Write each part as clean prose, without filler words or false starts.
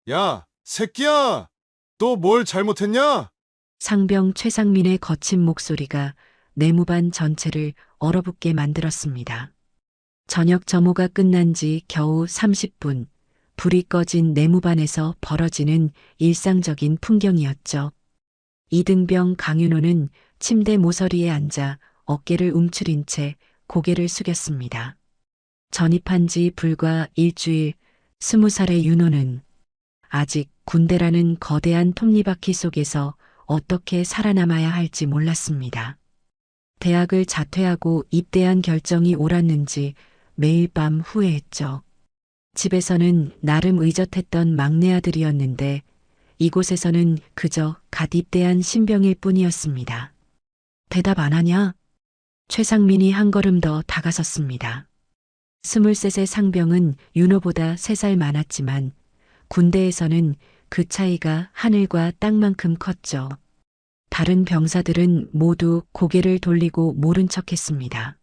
야, 새끼야! 또 뭘 잘못했냐? 상병 최상민의 거친 목소리가 내무반 전체를 얼어붙게 만들었습니다. 저녁 점호가 끝난 지 겨우 30분, 불이 꺼진 내무반에서 벌어지는 일상적인 풍경이었죠. 이등병 강윤호는 침대 모서리에 앉아 어깨를 움츠린 채 고개를 숙였습니다. 전입한 지 불과 일주일, 20살의 윤호는 아직 군대라는 거대한 톱니바퀴 속에서 어떻게 살아남아야 할지 몰랐습니다. 대학을 자퇴하고 입대한 결정이 옳았는지 매일 밤 후회했죠. 집에서는 나름 의젓했던 막내 아들이었는데 이곳에서는 그저 갓 입대한 신병일 뿐이었습니다. 대답 안 하냐? 최상민이 한 걸음 더 다가섰습니다. 23세 상병은 윤호보다 3살 많았지만 군대에서는 그 차이가 하늘과 땅만큼 컸죠. 다른 병사들은 모두 고개를 돌리고 모른 척했습니다.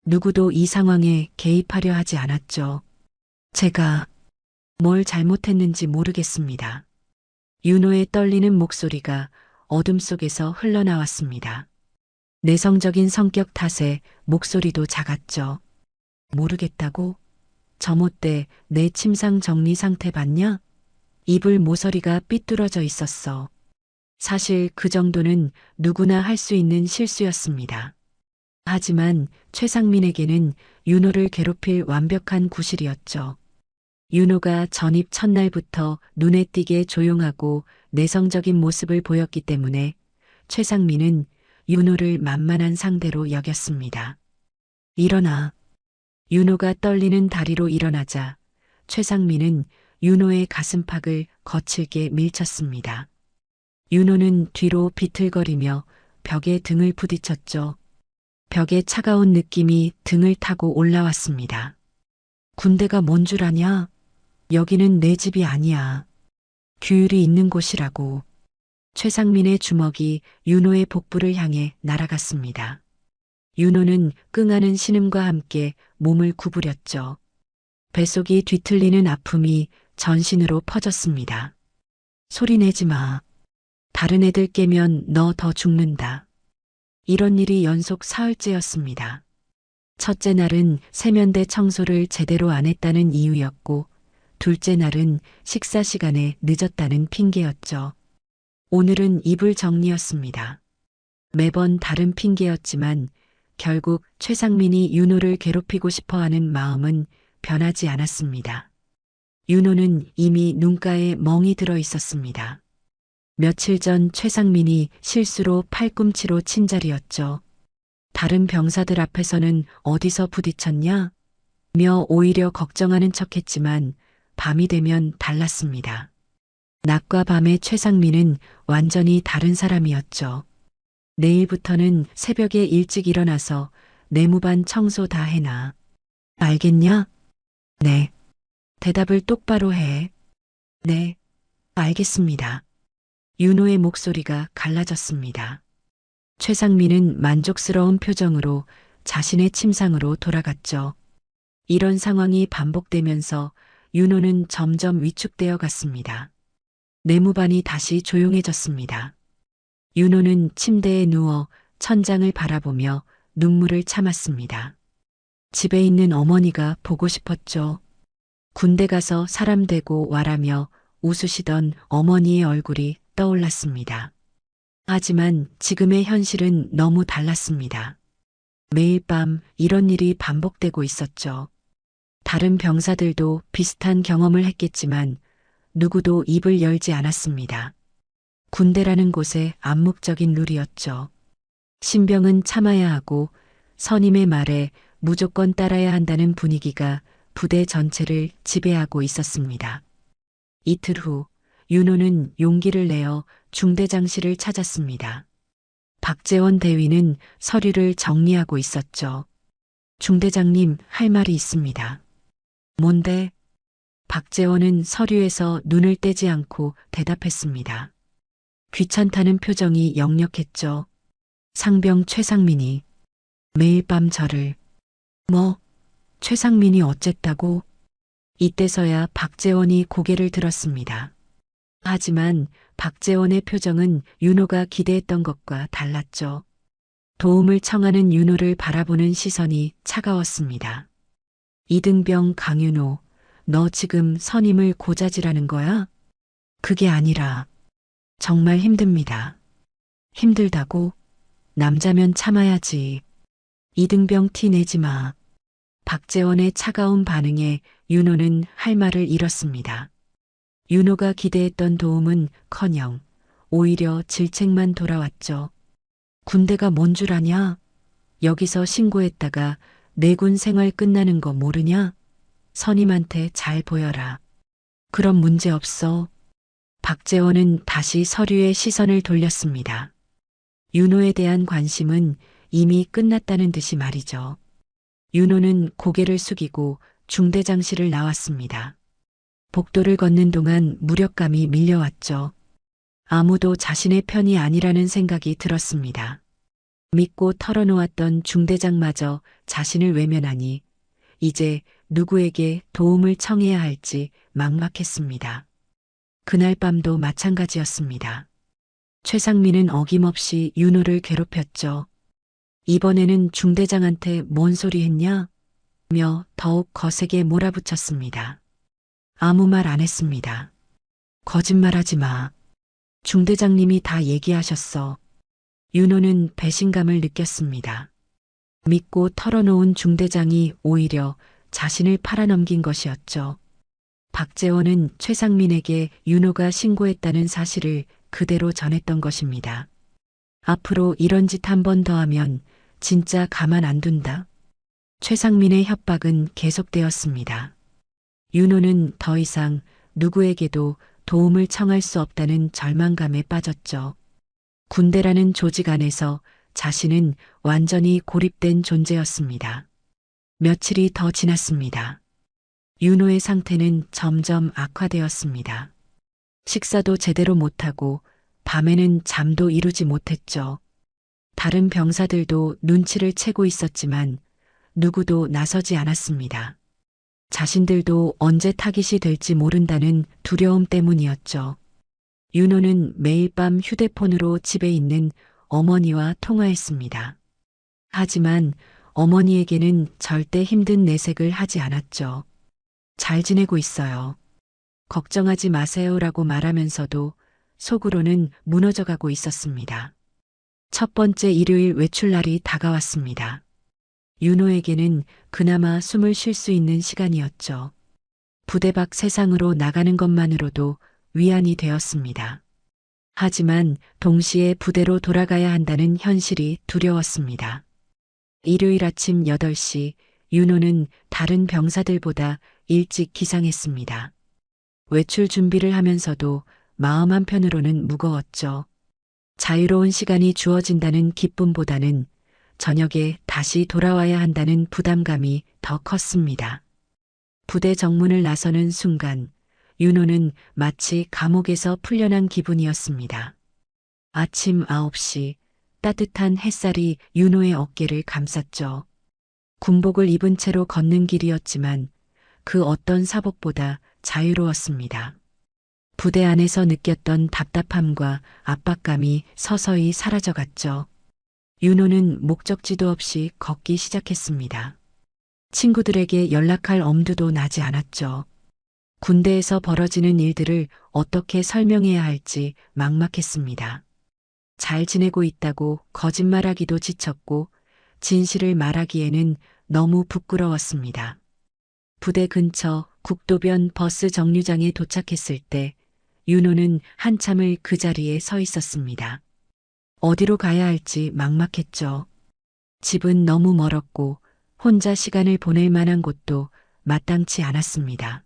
누구도 이 상황에 개입하려 하지 않았죠. 제가 뭘 잘못했는지 모르겠습니다. 윤호의 떨리는 목소리가 어둠 속에서 흘러나왔습니다. 내성적인 성격 탓에 목소리도 작았죠. 모르겠다고? 점호 때 내 침상 정리 상태 봤냐? 이불 모서리가 삐뚤어져 있었어. 사실 그 정도는 누구나 할 수 있는 실수였습니다. 하지만 최상민에게는 윤호를 괴롭힐 완벽한 구실이었죠. 윤호가 전입 첫날부터 눈에 띄게 조용하고 내성적인 모습을 보였기 때문에 최상민은 윤호를 만만한 상대로 여겼습니다. 일어나. 윤호가 떨리는 다리로 일어나자 최상민은 윤호의 가슴팍을 거칠게 밀쳤습니다. 윤호는 뒤로 비틀거리며 벽에 등을 부딪혔죠. 벽에 차가운 느낌이 등을 타고 올라왔습니다. 군대가 뭔 줄 아냐? 여기는 내 집이 아니야. 규율이 있는 곳이라고. 최상민의 주먹이 윤호의 복부를 향해 날아갔습니다. 윤호는 끙하는 신음과 함께 몸을 구부렸죠. 뱃속이 뒤틀리는 아픔이 전신으로 퍼졌습니다. 소리 내지 마. 다른 애들 깨면 너 더 죽는다. 이런 일이 연속 사흘째였습니다. 첫째 날은 세면대 청소를 제대로 안 했다는 이유였고, 둘째 날은 식사 시간에 늦었다는 핑계였죠. 오늘은 이불 정리였습니다. 매번 다른 핑계였지만 결국 최상민이 윤호를 괴롭히고 싶어하는 마음은 변하지 않았습니다. 윤호는 이미 눈가에 멍이 들어 있었습니다. 며칠 전 최상민이 실수로 팔꿈치로 친 자리였죠. 다른 병사들 앞에서는 어디서 부딪혔냐? 며 오히려 걱정하는 척했지만 밤이 되면 달랐습니다. 낮과 밤의 최상민은 완전히 다른 사람이었죠. 내일부터는 새벽에 일찍 일어나서 내무반 청소 다 해놔. 알겠냐? 네. 대답을 똑바로 해. 네. 알겠습니다. 윤호의 목소리가 갈라졌습니다. 최상민은 만족스러운 표정으로 자신의 침상으로 돌아갔죠. 이런 상황이 반복되면서 윤호는 점점 위축되어 갔습니다. 내무반이 다시 조용해졌습니다. 윤호는 침대에 누워 천장을 바라보며 눈물을 참았습니다. 집에 있는 어머니가 보고 싶었죠. 군대 가서 사람 되고 와라며 웃으시던 어머니의 얼굴이 떠올랐습니다. 하지만 지금의 현실은 너무 달랐습니다. 매일 밤 이런 일이 반복되고 있었죠. 다른 병사들도 비슷한 경험을 했겠지만 누구도 입을 열지 않았습니다. 군대라는 곳의 암묵적인 룰이었죠. 신병은 참아야 하고 선임의 말에 무조건 따라야 한다는 분위기가 부대 전체를 지배하고 있었습니다. 이틀 후 윤호는 용기를 내어 중대장실을 찾았습니다. 박재원 대위는 서류를 정리하고 있었죠. 중대장님, 할 말이 있습니다. 뭔데? 박재원은 서류에서 눈을 떼지 않고 대답했습니다. 귀찮다는 표정이 역력했죠. 상병 최상민이 매일 밤 저를 최상민이 어쨌다고? 이때서야 박재원이 고개를 들었습니다. 하지만 박재원의 표정은 윤호가 기대했던 것과 달랐죠. 도움을 청하는 윤호를 바라보는 시선이 차가웠습니다. 이등병 강윤호, 너 지금 선임을 고자질하는 거야? 그게 아니라 정말 힘듭니다. 힘들다고? 남자면 참아야지. 이등병 티 내지 마. 박재원의 차가운 반응에 윤호는 할 말을 잃었습니다. 윤호가 기대했던 도움은 커녕 오히려 질책만 돌아왔죠. 군대가 뭔 줄 아냐? 여기서 신고했다가 내군 생활 끝나는 거 모르냐? 선임한테 잘 보여라. 그럼 문제 없어. 박재원은 다시 서류에 시선을 돌렸습니다. 윤호에 대한 관심은 이미 끝났다는 듯이 말이죠. 윤호는 고개를 숙이고 중대장실을 나왔습니다. 복도를 걷는 동안 무력감이 밀려왔죠. 아무도 자신의 편이 아니라는 생각이 들었습니다. 믿고 털어놓았던 중대장마저 자신을 외면하니 이제 누구에게 도움을 청해야 할지 막막했습니다. 그날 밤도 마찬가지였습니다. 최상민은 어김없이 윤호를 괴롭혔죠. 이번에는 중대장한테 뭔 소리 했냐? 며 더욱 거세게 몰아붙였습니다. 아무 말 안 했습니다. 거짓말하지 마. 중대장님이 다 얘기하셨어. 윤호는 배신감을 느꼈습니다. 믿고 털어놓은 중대장이 오히려 자신을 팔아넘긴 것이었죠. 박재원은 최상민에게 윤호가 신고했다는 사실을 그대로 전했던 것입니다. 앞으로 이런 짓 한 번 더 하면 진짜 가만 안 둔다. 최상민의 협박은 계속되었습니다. 윤호는 더 이상 누구에게도 도움을 청할 수 없다는 절망감에 빠졌죠. 군대라는 조직 안에서 자신은 완전히 고립된 존재였습니다. 며칠이 더 지났습니다. 윤호의 상태는 점점 악화되었습니다. 식사도 제대로 못하고 밤에는 잠도 이루지 못했죠. 다른 병사들도 눈치를 채고 있었지만 누구도 나서지 않았습니다. 자신들도 언제 타깃이 될지 모른다는 두려움 때문이었죠. 윤호는 매일 밤 휴대폰으로 집에 있는 어머니와 통화했습니다. 하지만 어머니에게는 절대 힘든 내색을 하지 않았죠. 잘 지내고 있어요. 걱정하지 마세요라고 말하면서도 속으로는 무너져가고 있었습니다. 첫 번째 일요일 외출날이 다가왔습니다. 윤호에게는 그나마 숨을 쉴 수 있는 시간이었죠. 부대 밖 세상으로 나가는 것만으로도 위안이 되었습니다. 하지만 동시에 부대로 돌아가야 한다는 현실이 두려웠습니다. 일요일 아침 8시 윤호는 다른 병사들보다 일찍 기상했습니다. 외출 준비를 하면서도 마음 한편으로는 무거웠죠. 자유로운 시간이 주어진다는 기쁨보다는 저녁에 다시 돌아와야 한다는 부담감이 더 컸습니다. 부대 정문을 나서는 순간 윤호는 마치 감옥에서 풀려난 기분이었습니다. 아침 9시 따뜻한 햇살이 윤호의 어깨를 감쌌죠. 군복을 입은 채로 걷는 길이었지만 그 어떤 사복보다 자유로웠습니다. 부대 안에서 느꼈던 답답함과 압박감이 서서히 사라져갔죠. 윤호는 목적지도 없이 걷기 시작했습니다. 친구들에게 연락할 엄두도 나지 않았죠. 군대에서 벌어지는 일들을 어떻게 설명해야 할지 막막했습니다. 잘 지내고 있다고 거짓말하기도 지쳤고 진실을 말하기에는 너무 부끄러웠습니다. 부대 근처 국도변 버스 정류장에 도착했을 때 윤호는 한참을 그 자리에 서 있었습니다. 어디로 가야 할지 막막했죠. 집은 너무 멀었고 혼자 시간을 보낼 만한 곳도 마땅치 않았습니다.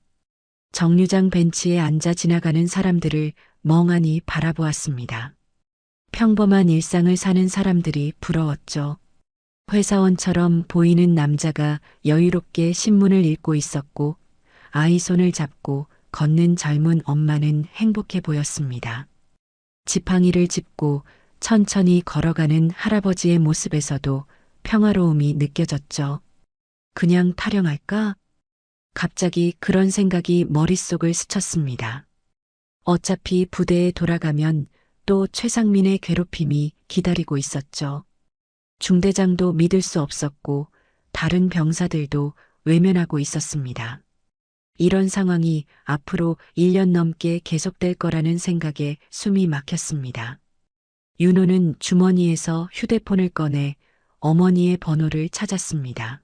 정류장 벤치에 앉아 지나가는 사람들을 멍하니 바라보았습니다. 평범한 일상을 사는 사람들이 부러웠죠. 회사원처럼 보이는 남자가 여유롭게 신문을 읽고 있었고 아이 손을 잡고 걷는 젊은 엄마는 행복해 보였습니다. 지팡이를 짚고 천천히 걸어가는 할아버지의 모습에서도 평화로움이 느껴졌죠. 그냥 타령할까? 갑자기 그런 생각이 머릿속을 스쳤습니다. 어차피 부대에 돌아가면 또 최상민의 괴롭힘이 기다리고 있었죠. 중대장도 믿을 수 없었고 다른 병사들도 외면하고 있었습니다. 이런 상황이 앞으로 1년 넘게 계속될 거라는 생각에 숨이 막혔습니다. 윤호는 주머니에서 휴대폰을 꺼내 어머니의 번호를 찾았습니다.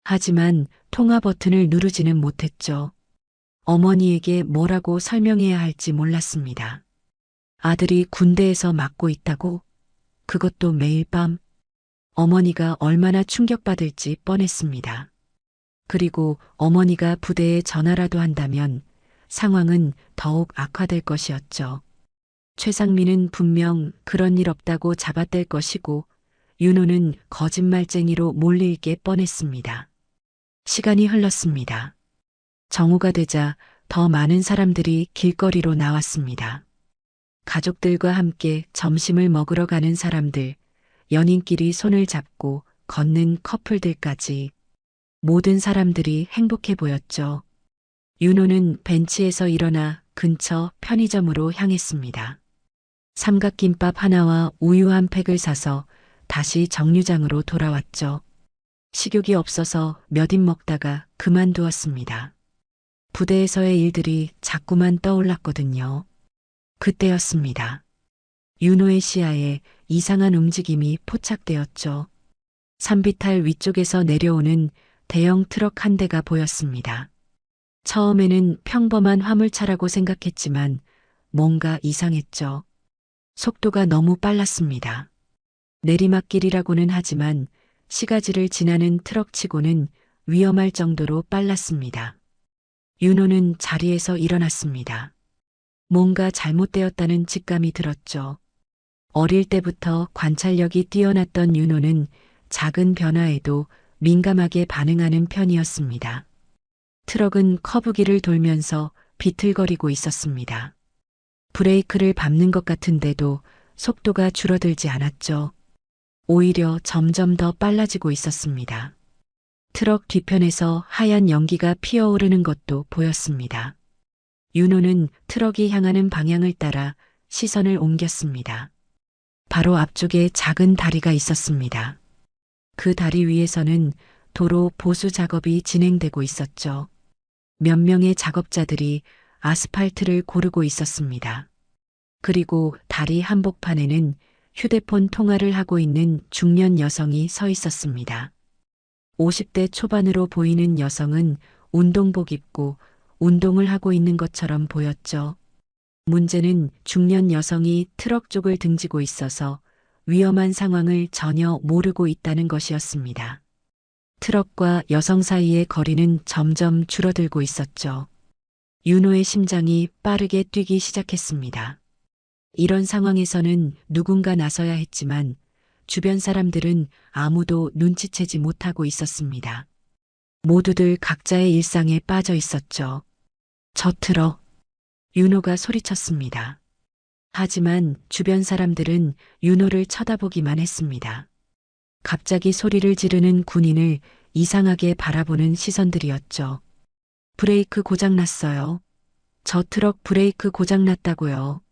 하지만 통화 버튼을 누르지는 못했죠. 어머니에게 뭐라고 설명해야 할지 몰랐습니다. 아들이 군대에서 맡고 있다고? 그것도 매일 밤? 어머니가 얼마나 충격받을지 뻔했습니다. 그리고 어머니가 부대에 전화라도 한다면 상황은 더욱 악화될 것이었죠. 최상민은 분명 그런 일 없다고 잡아댈 것이고 윤호는 거짓말쟁이로 몰릴 게 뻔했습니다. 시간이 흘렀습니다. 정오가 되자 더 많은 사람들이 길거리로 나왔습니다. 가족들과 함께 점심을 먹으러 가는 사람들, 연인끼리 손을 잡고 걷는 커플들까지 모든 사람들이 행복해 보였죠. 윤호는 벤치에서 일어나 근처 편의점으로 향했습니다. 삼각김밥 하나와 우유 한 팩을 사서 다시 정류장으로 돌아왔죠. 식욕이 없어서 몇 입 먹다가 그만두었습니다. 부대에서의 일들이 자꾸만 떠올랐거든요. 그때였습니다. 윤호의 시야에 이상한 움직임이 포착되었죠. 산비탈 위쪽에서 내려오는 대형 트럭 한 대가 보였습니다. 처음에는 평범한 화물차라고 생각했지만 뭔가 이상했죠. 속도가 너무 빨랐습니다. 내리막길이라고는 하지만 시가지를 지나는 트럭치고는 위험할 정도로 빨랐습니다. 윤호는 자리에서 일어났습니다. 뭔가 잘못되었다는 직감이 들었죠. 어릴 때부터 관찰력이 뛰어났던 윤호는 작은 변화에도 민감하게 반응하는 편이었습니다. 트럭은 커브길을 돌면서 비틀거리고 있었습니다. 브레이크를 밟는 것 같은데도 속도가 줄어들지 않았죠. 오히려 점점 더 빨라지고 있었습니다. 트럭 뒤편에서 하얀 연기가 피어오르는 것도 보였습니다. 윤호는 트럭이 향하는 방향을 따라 시선을 옮겼습니다. 바로 앞쪽에 작은 다리가 있었습니다. 그 다리 위에서는 도로 보수 작업이 진행되고 있었죠. 몇 명의 작업자들이 아스팔트를 고르고 있었습니다. 그리고 다리 한복판에는 휴대폰 통화를 하고 있는 중년 여성이 서 있었습니다. 50대 초반으로 보이는 여성은 운동복 입고 운동을 하고 있는 것처럼 보였죠. 문제는 중년 여성이 트럭 쪽을 등지고 있어서 위험한 상황을 전혀 모르고 있다는 것이었습니다. 트럭과 여성 사이의 거리는 점점 줄어들고 있었죠. 윤호의 심장이 빠르게 뛰기 시작했습니다. 이런 상황에서는 누군가 나서야 했지만 주변 사람들은 아무도 눈치채지 못하고 있었습니다. 모두들 각자의 일상에 빠져 있었죠. 저 트럭, 윤호가 소리쳤습니다. 하지만 주변 사람들은 윤호를 쳐다보기만 했습니다. 갑자기 소리를 지르는 군인을 이상하게 바라보는 시선들이었죠. 브레이크 고장났어요. 저 트럭 브레이크 고장났다고요.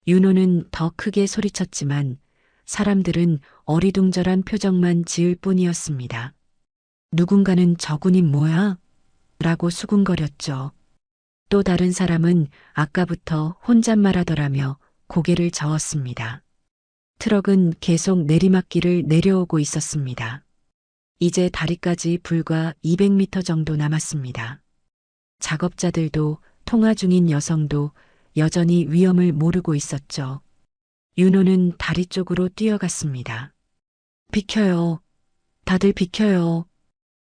윤호는 더 크게 소리쳤지만 사람들은 어리둥절한 표정만 지을 뿐이었습니다. 누군가는 저 군인 뭐야? 라고 수군거렸죠. 또 다른 사람은 아까부터 혼잣말하더라며 고개를 저었습니다. 트럭은 계속 내리막길을 내려오고 있었습니다. 이제 다리까지 불과 200m 정도 남았습니다. 작업자들도 통화 중인 여성도 여전히 위험을 모르고 있었죠. 윤호는 다리 쪽으로 뛰어갔습니다. 비켜요. 다들 비켜요.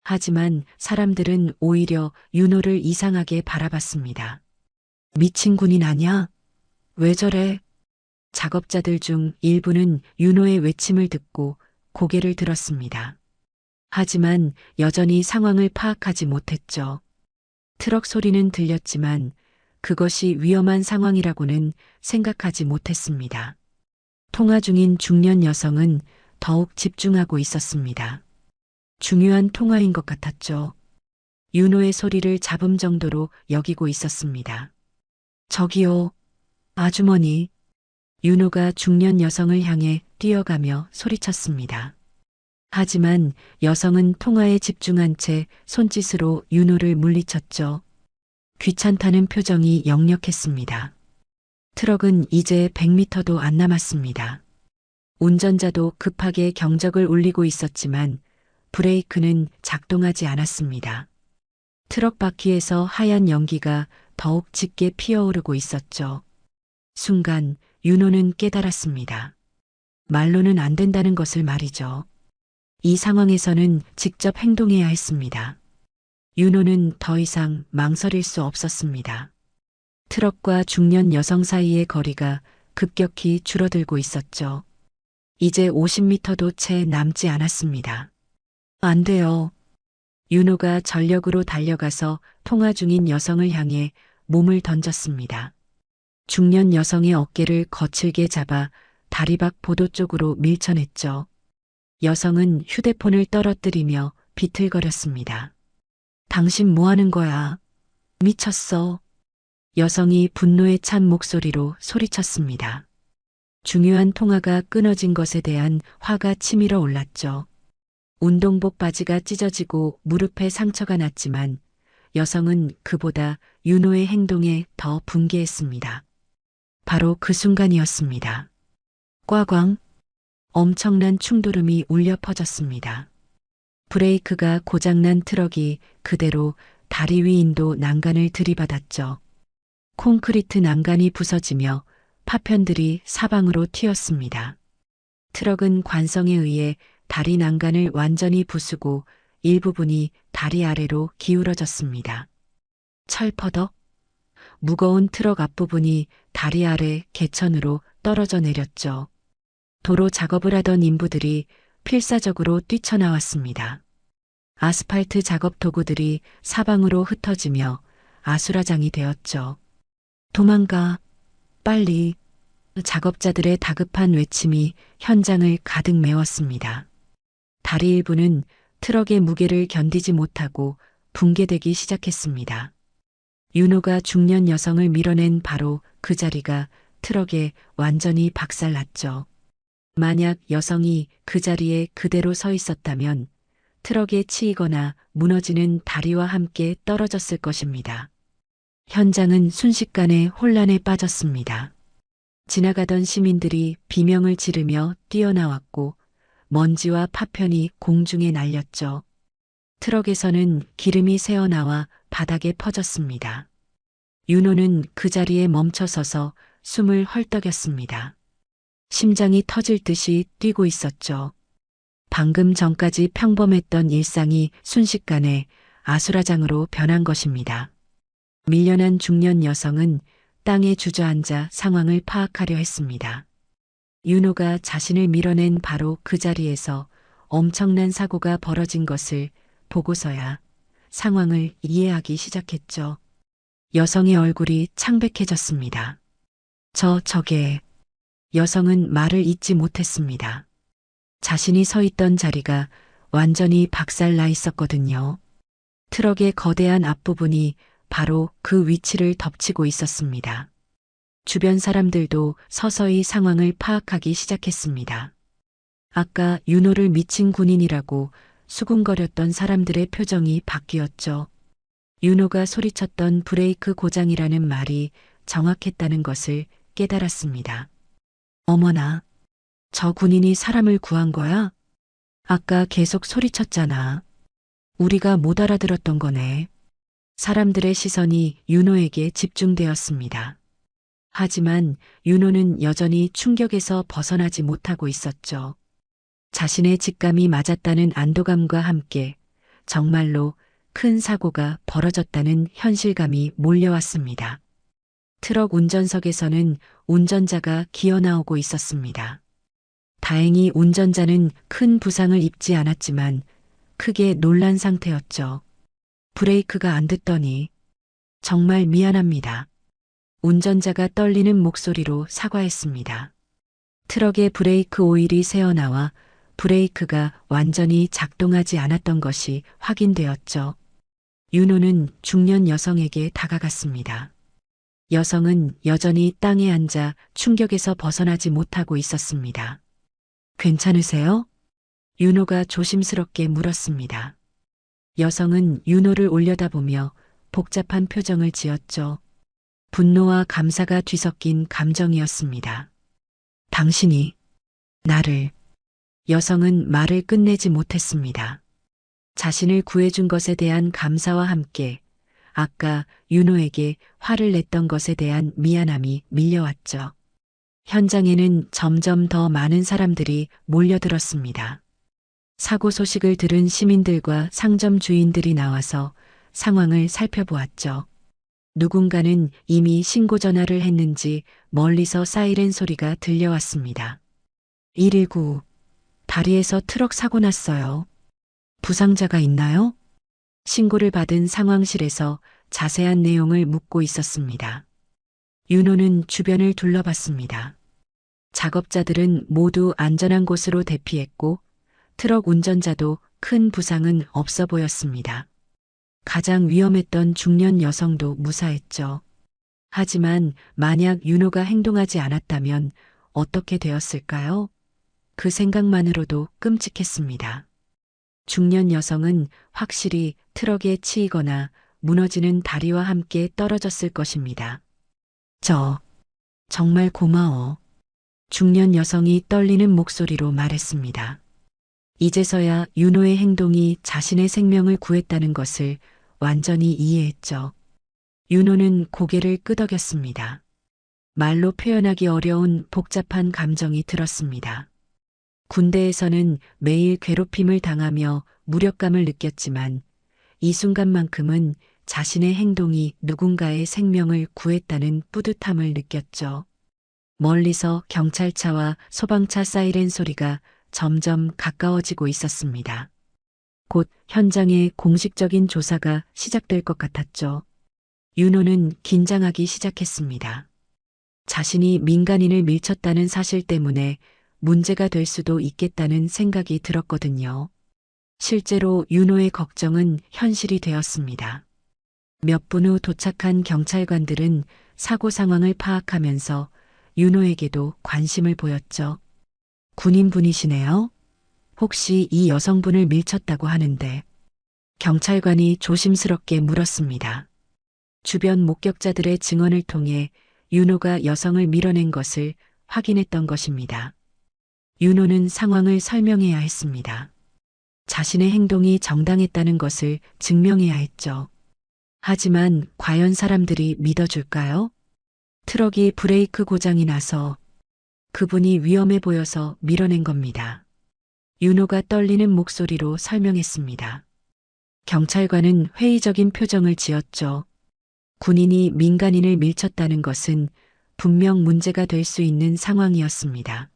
하지만 사람들은 오히려 윤호를 이상하게 바라봤습니다. 미친 군인 아냐? 왜 저래? 작업자들 중 일부는 윤호의 외침을 듣고 고개를 들었습니다. 하지만 여전히 상황을 파악하지 못했죠. 트럭 소리는 들렸지만 그것이 위험한 상황이라고는 생각하지 못했습니다. 통화 중인 중년 여성은 더욱 집중하고 있었습니다. 중요한 통화인 것 같았죠. 윤호의 소리를 잡음 정도로 여기고 있었습니다. 저기요, 아주머니. 윤호가 중년 여성을 향해 뛰어가며 소리쳤습니다. 하지만 여성은 통화에 집중한 채 손짓으로 윤호를 물리쳤죠. 귀찮다는 표정이 역력했습니다. 트럭은 이제 100m도 안 남았습니다. 운전자도 급하게 경적을 울리고 있었지만 브레이크는 작동하지 않았습니다. 트럭 바퀴에서 하얀 연기가 더욱 짙게 피어오르고 있었죠. 순간 윤호는 깨달았습니다. 말로는 안 된다는 것을 말이죠. 이 상황에서는 직접 행동해야 했습니다. 윤호는 더 이상 망설일 수 없었습니다. 트럭과 중년 여성 사이의 거리가 급격히 줄어들고 있었죠. 이제 50m도 채 남지 않았습니다. 안 돼요. 윤호가 전력으로 달려가서 통화 중인 여성을 향해 몸을 던졌습니다. 중년 여성의 어깨를 거칠게 잡아 다리밖 보도 쪽으로 밀쳐냈죠. 여성은 휴대폰을 떨어뜨리며 비틀거렸습니다. 당신 뭐 하는 거야? 미쳤어. 여성이 분노에 찬 목소리로 소리쳤습니다. 중요한 통화가 끊어진 것에 대한 화가 치밀어 올랐죠. 운동복 바지가 찢어지고 무릎에 상처가 났지만 여성은 그보다 윤호의 행동에 더 분개했습니다. 바로 그 순간이었습니다. 꽝꽝. 엄청난 충돌음이 울려 퍼졌습니다. 브레이크가 고장난 트럭이 그대로 다리 위 인도 난간을 들이받았죠. 콘크리트 난간이 부서지며 파편들이 사방으로 튀었습니다. 트럭은 관성에 의해 다리 난간을 완전히 부수고 일부분이 다리 아래로 기울어졌습니다. 철퍼덕. 무거운 트럭 앞부분이 다리 아래 개천으로 떨어져 내렸죠. 도로 작업을 하던 인부들이 필사적으로 뛰쳐나왔습니다. 아스팔트 작업 도구들이 사방으로 흩어지며 아수라장이 되었죠. 도망가, 빨리. 작업자들의 다급한 외침이 현장을 가득 메웠습니다. 다리 일부는 트럭의 무게를 견디지 못하고 붕괴되기 시작했습니다. 윤호가 중년 여성을 밀어낸 바로 그 자리가 트럭에 완전히 박살났죠. 만약 여성이 그 자리에 그대로 서 있었다면 트럭에 치이거나 무너지는 다리와 함께 떨어졌을 것입니다. 현장은 순식간에 혼란에 빠졌습니다. 지나가던 시민들이 비명을 지르며 뛰어나왔고 먼지와 파편이 공중에 날렸죠. 트럭에서는 기름이 새어나와 바닥에 퍼졌습니다. 윤호는 그 자리에 멈춰서서 숨을 헐떡였습니다. 심장이 터질 듯이 뛰고 있었죠. 방금 전까지 평범했던 일상이 순식간에 아수라장으로 변한 것입니다. 밀려난 중년 여성은 땅에 주저앉아 상황을 파악하려 했습니다. 윤호가 자신을 밀어낸 바로 그 자리에서 엄청난 사고가 벌어진 것을 보고서야 상황을 이해하기 시작했죠. 여성의 얼굴이 창백해졌습니다. 저게. 여성은 말을 잇지 못했습니다. 자신이 서 있던 자리가 완전히 박살나 있었거든요. 트럭의 거대한 앞부분이 바로 그 위치를 덮치고 있었습니다. 주변 사람들도 서서히 상황을 파악하기 시작했습니다. 아까 윤호를 미친 군인이라고 수군거렸던 사람들의 표정이 바뀌었죠. 윤호가 소리쳤던 브레이크 고장이라는 말이 정확했다는 것을 깨달았습니다. 어머나, 저 군인이 사람을 구한 거야? 아까 계속 소리쳤잖아. 우리가 못 알아들었던 거네. 사람들의 시선이 윤호에게 집중되었습니다. 하지만 윤호는 여전히 충격에서 벗어나지 못하고 있었죠. 자신의 직감이 맞았다는 안도감과 함께 정말로 큰 사고가 벌어졌다는 현실감이 몰려왔습니다. 트럭 운전석에서는 운전자가 기어 나오고 있었습니다. 다행히 운전자는 큰 부상을 입지 않았지만 크게 놀란 상태였죠. 브레이크가 안 됐더니 정말 미안합니다. 운전자가 떨리는 목소리로 사과했습니다. 트럭의 브레이크 오일이 새어나와 브레이크가 완전히 작동하지 않았던 것이 확인되었죠. 윤호는 중년 여성에게 다가갔습니다. 여성은 여전히 땅에 앉아 충격에서 벗어나지 못하고 있었습니다. 괜찮으세요? 윤호가 조심스럽게 물었습니다. 여성은 윤호를 올려다보며 복잡한 표정을 지었죠. 분노와 감사가 뒤섞인 감정이었습니다. 당신이 나를. 여성은 말을 끝내지 못했습니다. 자신을 구해준 것에 대한 감사와 함께 아까 윤호에게 화를 냈던 것에 대한 미안함이 밀려왔죠. 현장에는 점점 더 많은 사람들이 몰려들었습니다. 사고 소식을 들은 시민들과 상점 주인들이 나와서 상황을 살펴보았죠. 누군가는 이미 신고 전화를 했는지 멀리서 사이렌 소리가 들려왔습니다. 119. 다리에서 트럭 사고 났어요. 부상자가 있나요? 신고를 받은 상황실에서 자세한 내용을 묻고 있었습니다. 윤호는 주변을 둘러봤습니다. 작업자들은 모두 안전한 곳으로 대피했고 트럭 운전자도 큰 부상은 없어 보였습니다. 가장 위험했던 중년 여성도 무사했죠. 하지만 만약 윤호가 행동하지 않았다면 어떻게 되었을까요? 그 생각만으로도 끔찍했습니다. 중년 여성은 확실히 트럭에 치이거나 무너지는 다리와 함께 떨어졌을 것입니다. 정말 고마워. 중년 여성이 떨리는 목소리로 말했습니다. 이제서야 윤호의 행동이 자신의 생명을 구했다는 것을 완전히 이해했죠. 윤호는 고개를 끄덕였습니다. 말로 표현하기 어려운 복잡한 감정이 들었습니다. 군대에서는 매일 괴롭힘을 당하며 무력감을 느꼈지만 이 순간만큼은 자신의 행동이 누군가의 생명을 구했다는 뿌듯함을 느꼈죠. 멀리서 경찰차와 소방차 사이렌 소리가 점점 가까워지고 있었습니다. 곧 현장의 공식적인 조사가 시작될 것 같았죠. 윤호는 긴장하기 시작했습니다. 자신이 민간인을 밀쳤다는 사실 때문에 문제가 될 수도 있겠다는 생각이 들었거든요. 실제로 윤호의 걱정은 현실이 되었습니다. 몇 분 후 도착한 경찰관들은 사고 상황을 파악하면서 윤호에게도 관심을 보였죠. 군인분이시네요. 혹시 이 여성분을 밀쳤다고 하는데 경찰관이 조심스럽게 물었습니다. 주변 목격자들의 증언을 통해 윤호가 여성을 밀어낸 것을 확인했던 것입니다. 윤호는 상황을 설명해야 했습니다. 자신의 행동이 정당했다는 것을 증명해야 했죠. 하지만 과연 사람들이 믿어줄까요? 트럭이 브레이크 고장이 나서 그분이 위험해 보여서 밀어낸 겁니다. 윤호가 떨리는 목소리로 설명했습니다. 경찰관은 회의적인 표정을 지었죠. 군인이 민간인을 밀쳤다는 것은 분명 문제가 될 수 있는 상황이었습니다.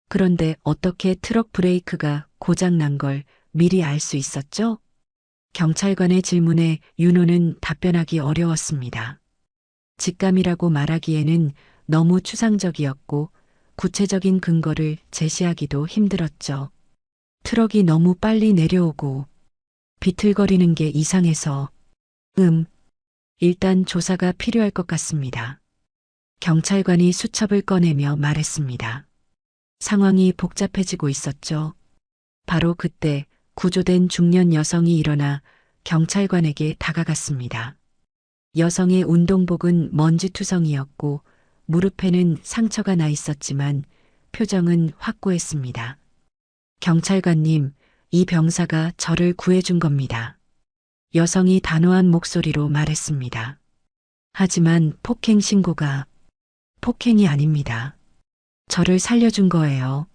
그런데 어떻게 트럭 브레이크가 고장 난 걸 미리 알 수 있었죠? 경찰관의 질문에 윤호는 답변하기 어려웠습니다. 직감이라고 말하기에는 너무 추상적이었고 구체적인 근거를 제시하기도 힘들었죠. 트럭이 너무 빨리 내려오고 비틀거리는 게 이상해서 일단 조사가 필요할 것 같습니다. 경찰관이 수첩을 꺼내며 말했습니다. 상황이 복잡해지고 있었죠. 바로 그때 구조된 중년 여성이 일어나 경찰관에게 다가갔습니다. 여성의 운동복은 먼지투성이었고 무릎에는 상처가 나 있었지만 표정은 확고했습니다. 경찰관님, 이 병사가 저를 구해준 겁니다. 여성이 단호한 목소리로 말했습니다. 하지만 폭행 신고가 폭행이 아닙니다. 저를 살려준 거예요.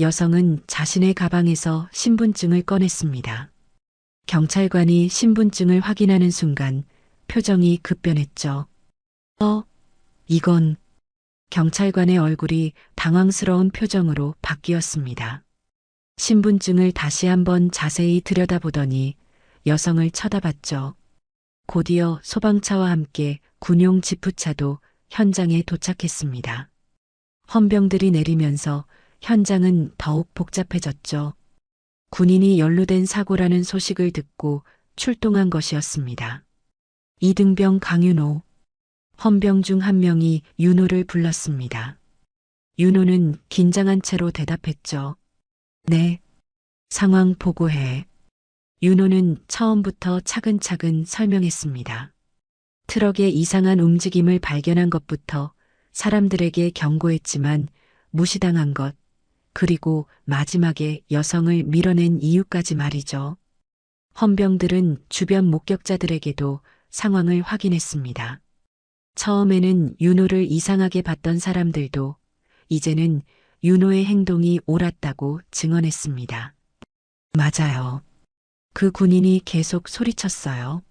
여성은 자신의 가방에서 신분증을 꺼냈습니다. 경찰관이 신분증을 확인하는 순간 표정이 급변했죠. 이건 경찰관의 얼굴이 당황스러운 표정으로 바뀌었습니다. 신분증을 다시 한번 자세히 들여다보더니 여성을 쳐다봤죠. 곧이어 소방차와 함께 군용 지프차도 현장에 도착했습니다. 헌병들이 내리면서 현장은 더욱 복잡해졌죠. 군인이 연루된 사고라는 소식을 듣고 출동한 것이었습니다. 이등병 강윤호, 헌병 중 한 명이 윤호를 불렀습니다. 윤호는 긴장한 채로 대답했죠. 네, 상황 보고해. 윤호는 처음부터 차근차근 설명했습니다. 트럭의 이상한 움직임을 발견한 것부터 사람들에게 경고했지만 무시당한 것, 그리고 마지막에 여성을 밀어낸 이유까지 말이죠. 헌병들은 주변 목격자들에게도 상황을 확인했습니다. 처음에는 윤호를 이상하게 봤던 사람들도 이제는 윤호의 행동이 옳았다고 증언했습니다. 맞아요. 그 군인이 계속 소리쳤어요.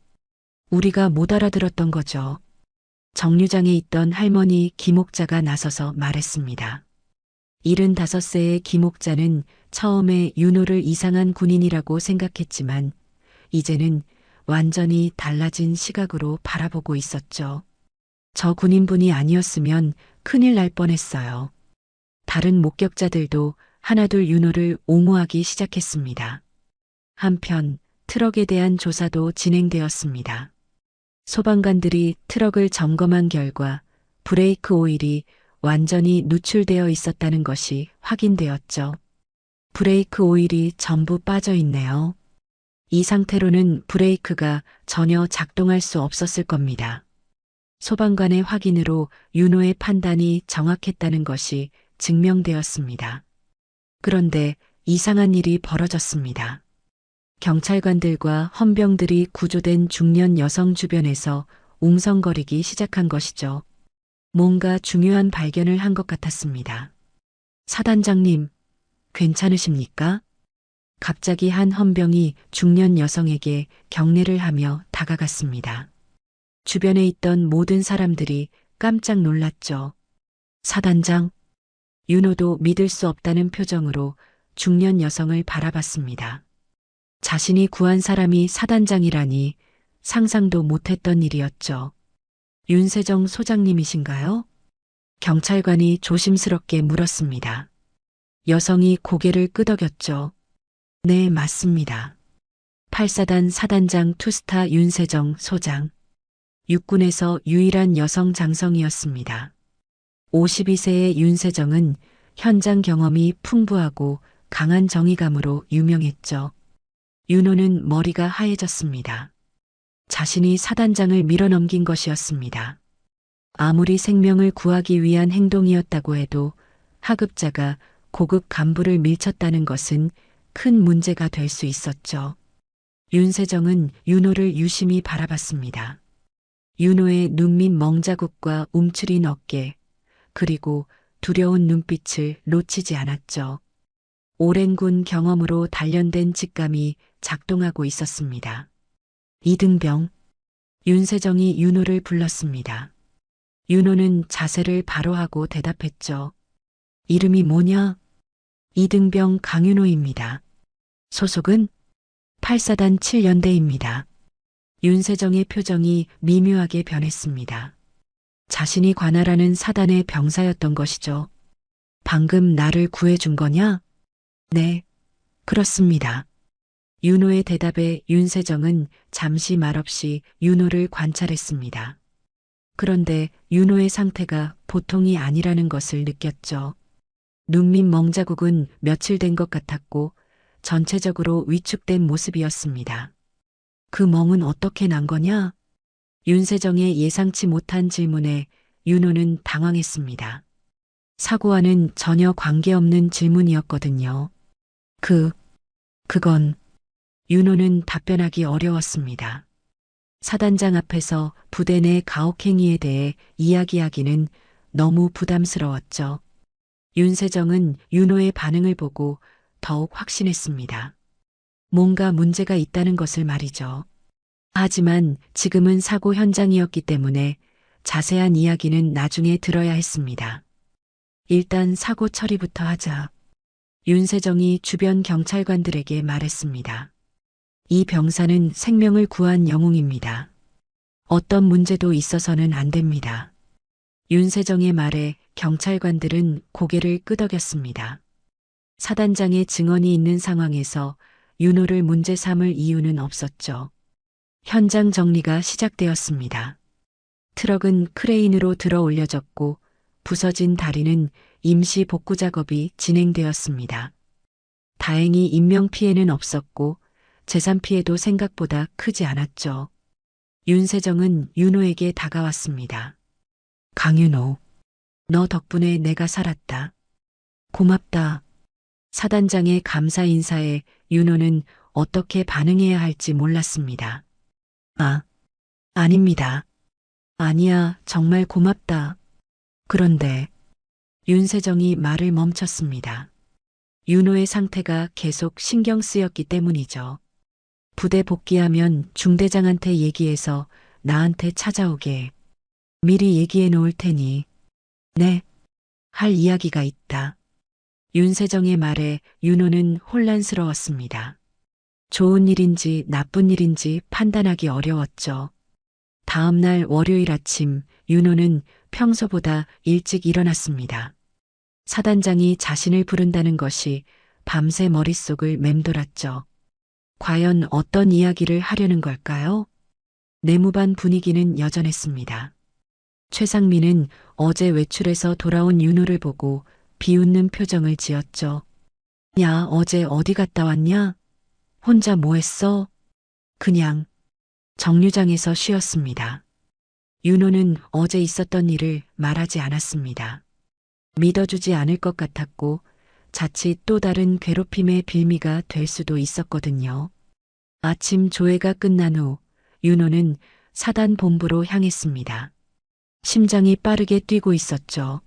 우리가 못 알아들었던 거죠. 정류장에 있던 할머니 김옥자가 나서서 말했습니다. 75세의 김옥자는 처음에 윤호를 이상한 군인이라고 생각했지만 이제는 완전히 달라진 시각으로 바라보고 있었죠. 저 군인분이 아니었으면 큰일 날 뻔했어요. 다른 목격자들도 하나둘 윤호를 옹호하기 시작했습니다. 한편 트럭에 대한 조사도 진행되었습니다. 소방관들이 트럭을 점검한 결과 브레이크 오일이 완전히 누출되어 있었다는 것이 확인되었죠. 브레이크 오일이 전부 빠져 있네요. 이 상태로는 브레이크가 전혀 작동할 수 없었을 겁니다. 소방관의 확인으로 윤호의 판단이 정확했다는 것이 증명되었습니다. 그런데 이상한 일이 벌어졌습니다. 경찰관들과 헌병들이 구조된 중년 여성 주변에서 웅성거리기 시작한 것이죠. 뭔가 중요한 발견을 한 것 같았습니다. 사단장님, 괜찮으십니까? 갑자기 한 헌병이 중년 여성에게 경례를 하며 다가갔습니다. 주변에 있던 모든 사람들이 깜짝 놀랐죠. 사단장, 윤호도 믿을 수 없다는 표정으로 중년 여성을 바라봤습니다. 자신이 구한 사람이 사단장이라니 상상도 못했던 일이었죠. 윤세정 소장님이신가요? 경찰관이 조심스럽게 물었습니다. 여성이 고개를 끄덕였죠. 네, 맞습니다. 8사단 사단장 투스타 윤세정 소장. 육군에서 유일한 여성 장성이었습니다. 52세의 윤세정은 현장 경험이 풍부하고 강한 정의감으로 유명했죠. 윤호는 머리가 하얘졌습니다. 자신이 사단장을 밀어넘긴 것이었습니다. 아무리 생명을 구하기 위한 행동이었다고 해도 하급자가 고급 간부를 밀쳤다는 것은 큰 문제가 될 수 있었죠. 윤세정은 윤호를 유심히 바라봤습니다. 윤호의 눈밑 멍자국과 움츠린 어깨, 그리고 두려운 눈빛을 놓치지 않았죠. 오랜 군 경험으로 단련된 직감이 작동하고 있었습니다. 이등병, 윤세정이 윤호를 불렀습니다. 윤호는 자세를 바로 하고 대답했죠. 이름이 뭐냐? 이등병 강윤호입니다. 소속은 8사단 7연대입니다. 윤세정의 표정이 미묘하게 변했습니다. 자신이 관할하는 사단의 병사였던 것이죠. 방금 나를 구해준 거냐? 네, 그렇습니다. 윤호의 대답에 윤세정은 잠시 말없이 윤호를 관찰했습니다. 그런데 윤호의 상태가 보통이 아니라는 것을 느꼈죠. 눈밑 멍자국은 며칠 된 것 같았고 전체적으로 위축된 모습이었습니다. 그 멍은 어떻게 난 거냐? 윤세정의 예상치 못한 질문에 윤호는 당황했습니다. 사고와는 전혀 관계없는 질문이었거든요. 그건 윤호는 답변하기 어려웠습니다. 사단장 앞에서 부대 내 가혹행위에 대해 이야기하기는 너무 부담스러웠죠. 윤세정은 윤호의 반응을 보고 더욱 확신했습니다. 뭔가 문제가 있다는 것을 말이죠. 하지만 지금은 사고 현장이었기 때문에 자세한 이야기는 나중에 들어야 했습니다. 일단 사고 처리부터 하자. 윤세정이 주변 경찰관들에게 말했습니다. 이 병사는 생명을 구한 영웅입니다. 어떤 문제도 있어서는 안 됩니다. 윤세정의 말에 경찰관들은 고개를 끄덕였습니다. 사단장의 증언이 있는 상황에서 윤호를 문제 삼을 이유는 없었죠. 현장 정리가 시작되었습니다. 트럭은 크레인으로 들어 올려졌고 부서진 다리는 임시 복구 작업이 진행되었습니다. 다행히 인명피해는 없었고 재산 피해도 생각보다 크지 않았죠. 윤세정은 윤호에게 다가왔습니다. 강윤호, 너 덕분에 내가 살았다. 고맙다. 사단장의 감사 인사에 윤호는 어떻게 반응해야 할지 몰랐습니다. 아닙니다. 아니야, 정말 고맙다. 그런데 윤세정이 말을 멈췄습니다. 윤호의 상태가 계속 신경 쓰였기 때문이죠. 부대 복귀하면 중대장한테 얘기해서 나한테 찾아오게. 미리 얘기해 놓을 테니. 네, 할 이야기가 있다. 윤세정의 말에 윤호는 혼란스러웠습니다. 좋은 일인지 나쁜 일인지 판단하기 어려웠죠. 다음 날 월요일 아침 윤호는 평소보다 일찍 일어났습니다. 사단장이 자신을 부른다는 것이 밤새 머릿속을 맴돌았죠. 과연 어떤 이야기를 하려는 걸까요? 내무반 분위기는 여전했습니다. 최상민은 어제 외출해서 돌아온 윤호를 보고 비웃는 표정을 지었죠. 야, 어제 어디 갔다 왔냐? 혼자 뭐 했어? 그냥 정류장에서 쉬었습니다. 윤호는 어제 있었던 일을 말하지 않았습니다. 믿어주지 않을 것 같았고 자칫 또 다른 괴롭힘의 빌미가 될 수도 있었거든요. 아침 조회가 끝난 후 윤호는 사단 본부로 향했습니다. 심장이 빠르게 뛰고 있었죠.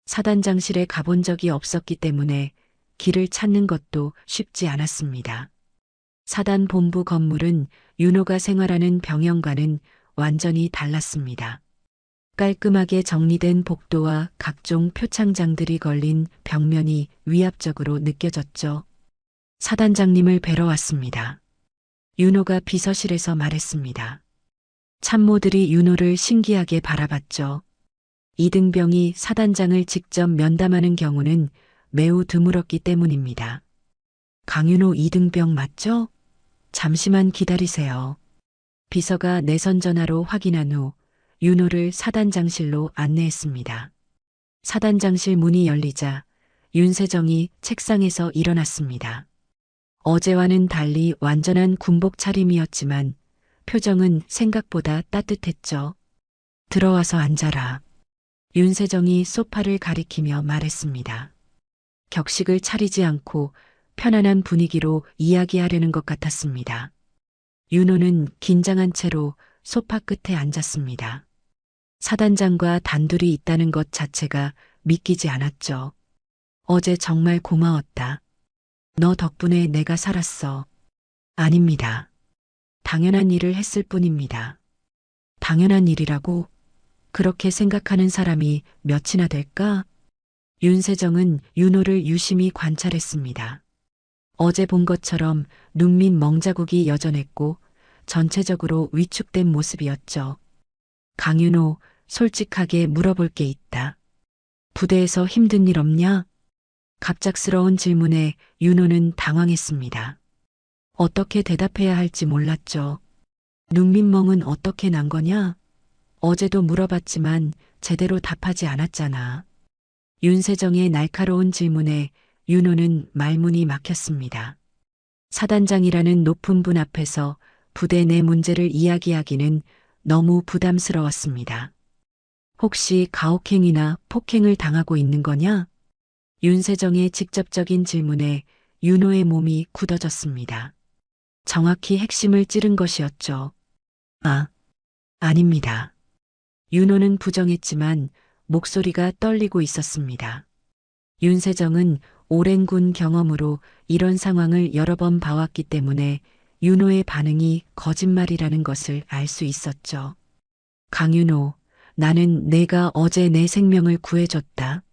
사단장실에 가본 적이 없었기 때문에 길을 찾는 것도 쉽지 않았습니다. 사단 본부 건물은 윤호가 생활하는 병영과는 완전히 달랐습니다. 깔끔하게 정리된 복도와 각종 표창장들이 걸린 벽면이 위압적으로 느껴졌죠. 사단장님을 뵈러 왔습니다. 윤호가 비서실에서 말했습니다. 참모들이 윤호를 신기하게 바라봤죠. 이등병이 사단장을 직접 면담하는 경우는 매우 드물었기 때문입니다. 강윤호 이등병 맞죠? 잠시만 기다리세요. 비서가 내선 전화로 확인한 후 윤호를 사단장실로 안내했습니다. 사단장실 문이 열리자 윤세정이 책상에서 일어났습니다. 어제와는 달리 완전한 군복 차림이었지만 표정은 생각보다 따뜻했죠. 들어와서 앉아라. 윤세정이 소파를 가리키며 말했습니다. 격식을 차리지 않고 편안한 분위기로 이야기하려는 것 같았습니다. 윤호는 긴장한 채로 소파 끝에 앉았습니다. 사단장과 단둘이 있다는 것 자체가 믿기지 않았죠. 어제 정말 고마웠다. 너 덕분에 내가 살았어. 아닙니다. 당연한 일을 했을 뿐입니다. 당연한 일이라고? 그렇게 생각하는 사람이 몇이나 될까? 윤세정은 윤호를 유심히 관찰했습니다. 어제 본 것처럼 눈 밑 멍자국이 여전했고 전체적으로 위축된 모습이었죠. 강윤호, 솔직하게 물어볼 게 있다. 부대에서 힘든 일 없냐? 갑작스러운 질문에 윤호는 당황했습니다. 어떻게 대답해야 할지 몰랐죠. 눈밑멍은 어떻게 난 거냐? 어제도 물어봤지만 제대로 답하지 않았잖아. 윤세정의 날카로운 질문에 윤호는 말문이 막혔습니다. 사단장이라는 높은 분 앞에서 부대 내 문제를 이야기하기는 너무 부담스러웠습니다. 혹시 가혹행위나 폭행을 당하고 있는 거냐? 윤세정의 직접적인 질문에 윤호의 몸이 굳어졌습니다. 정확히 핵심을 찌른 것이었죠. 아닙니다. 윤호는 부정했지만 목소리가 떨리고 있었습니다. 윤세정은 오랜 군 경험으로 이런 상황을 여러 번 봐왔기 때문에 윤호의 반응이 거짓말이라는 것을 알 수 있었죠. 강윤호, 나는 내가 어제 내 생명을 구해줬다.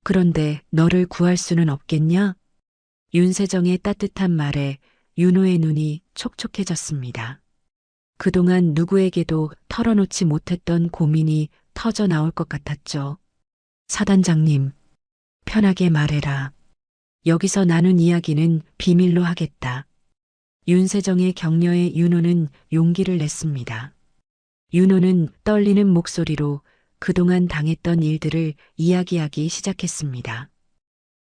그런데 너를 구할 수는 없겠냐? 윤세정의 따뜻한 말에 윤호의 눈이 촉촉해졌습니다. 그동안 누구에게도 털어놓지 못했던 고민이 터져 나올 것 같았죠. 사단장님, 편하게 말해라. 여기서 나눈 이야기는 비밀로 하겠다. 윤세정의 격려에 윤호는 용기를 냈습니다. 윤호는 떨리는 목소리로 그동안 당했던 일들을 이야기하기 시작했습니다.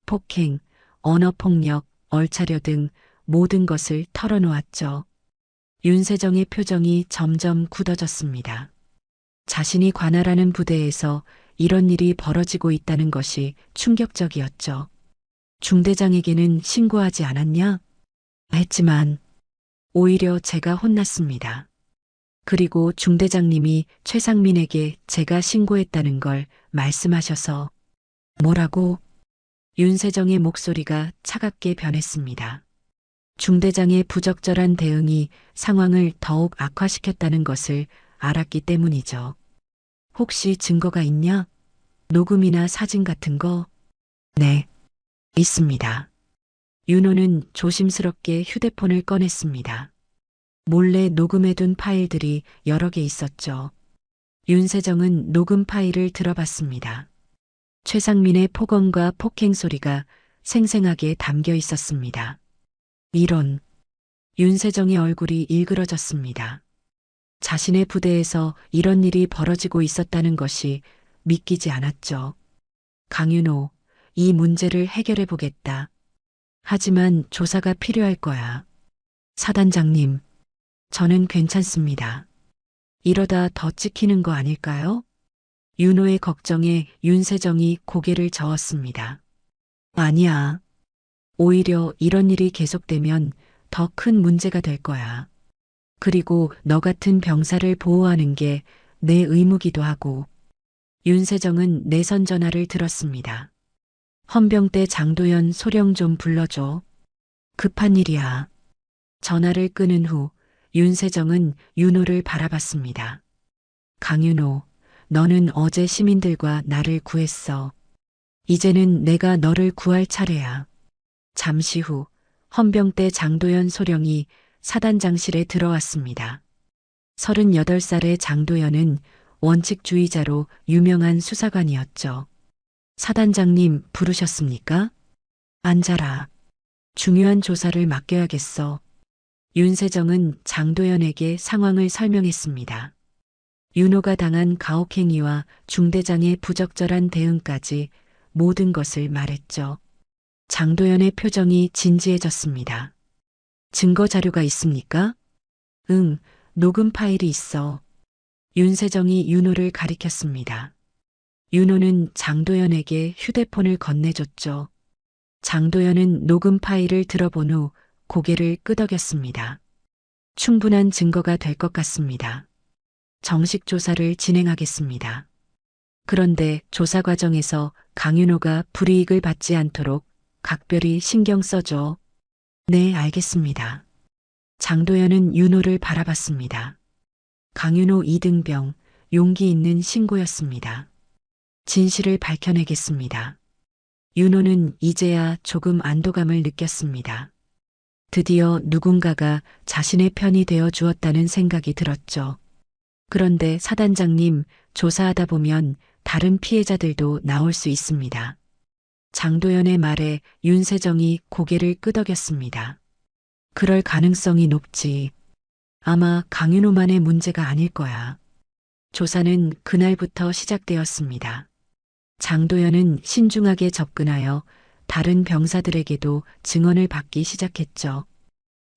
폭행, 언어폭력, 얼차려 등 모든 것을 털어놓았죠. 윤세정의 표정이 점점 굳어졌습니다. 자신이 관할하는 부대에서 이런 일이 벌어지고 있다는 것이 충격적이었죠. 중대장에게는 신고하지 않았냐? 했지만 오히려 제가 혼났습니다. 그리고 중대장님이 최상민에게 제가 신고했다는 걸 말씀하셔서 뭐라고? 윤세정의 목소리가 차갑게 변했습니다. 중대장의 부적절한 대응이 상황을 더욱 악화시켰다는 것을 알았기 때문이죠. 혹시 증거가 있냐? 녹음이나 사진 같은 거? 네, 있습니다. 윤호는 조심스럽게 휴대폰을 꺼냈습니다. 몰래 녹음해둔 파일들이 여러 개 있었죠. 윤세정은 녹음 파일을 들어봤습니다. 최상민의 폭언과 폭행 소리가 생생하게 담겨 있었습니다. 이런, 윤세정의 얼굴이 일그러졌습니다. 자신의 부대에서 이런 일이 벌어지고 있었다는 것이 믿기지 않았죠. 강윤호, 이 문제를 해결해 보겠다. 하지만 조사가 필요할 거야. 사단장님, 저는 괜찮습니다. 이러다 더 찍히는 거 아닐까요? 윤호의 걱정에 윤세정이 고개를 저었습니다. 아니야. 오히려 이런 일이 계속되면 더 큰 문제가 될 거야. 그리고 너 같은 병사를 보호하는 게 내 의무기도 하고. 윤세정은 내선 전화를 들었습니다. 헌병대 장도연 소령 좀 불러줘. 급한 일이야. 전화를 끊은 후 윤세정은 윤호를 바라봤습니다. 강윤호, 너는 어제 시민들과 나를 구했어. 이제는 내가 너를 구할 차례야. 잠시 후 헌병대 장도연 소령이 사단장실에 들어왔습니다. 38살의 장도연은 원칙주의자로 유명한 수사관이었죠. 사단장님 부르셨습니까? 앉아라. 중요한 조사를 맡겨야겠어. 윤세정은 장도연에게 상황을 설명했습니다. 윤호가 당한 가혹행위와 중대장의 부적절한 대응까지 모든 것을 말했죠. 장도연의 표정이 진지해졌습니다. 증거 자료가 있습니까? 응, 녹음 파일이 있어. 윤세정이 윤호를 가리켰습니다. 윤호는 장도연에게 휴대폰을 건네줬죠. 장도연은 녹음 파일을 들어본 후 고개를 끄덕였습니다. 충분한 증거가 될 것 같습니다. 정식 조사를 진행하겠습니다. 그런데 조사 과정에서 강윤호가 불이익을 받지 않도록 각별히 신경 써줘. 네, 알겠습니다. 장도연은 윤호를 바라봤습니다. 강윤호 이등병, 용기 있는 신고였습니다. 진실을 밝혀내겠습니다. 윤호는 이제야 조금 안도감을 느꼈습니다. 드디어 누군가가 자신의 편이 되어 주었다는 생각이 들었죠. 그런데 사단장님, 조사하다 보면 다른 피해자들도 나올 수 있습니다. 장도연의 말에 윤세정이 고개를 끄덕였습니다. 그럴 가능성이 높지. 아마 강윤호만의 문제가 아닐 거야. 조사는 그날부터 시작되었습니다. 장도연은 신중하게 접근하여 다른 병사들에게도 증언을 받기 시작했죠.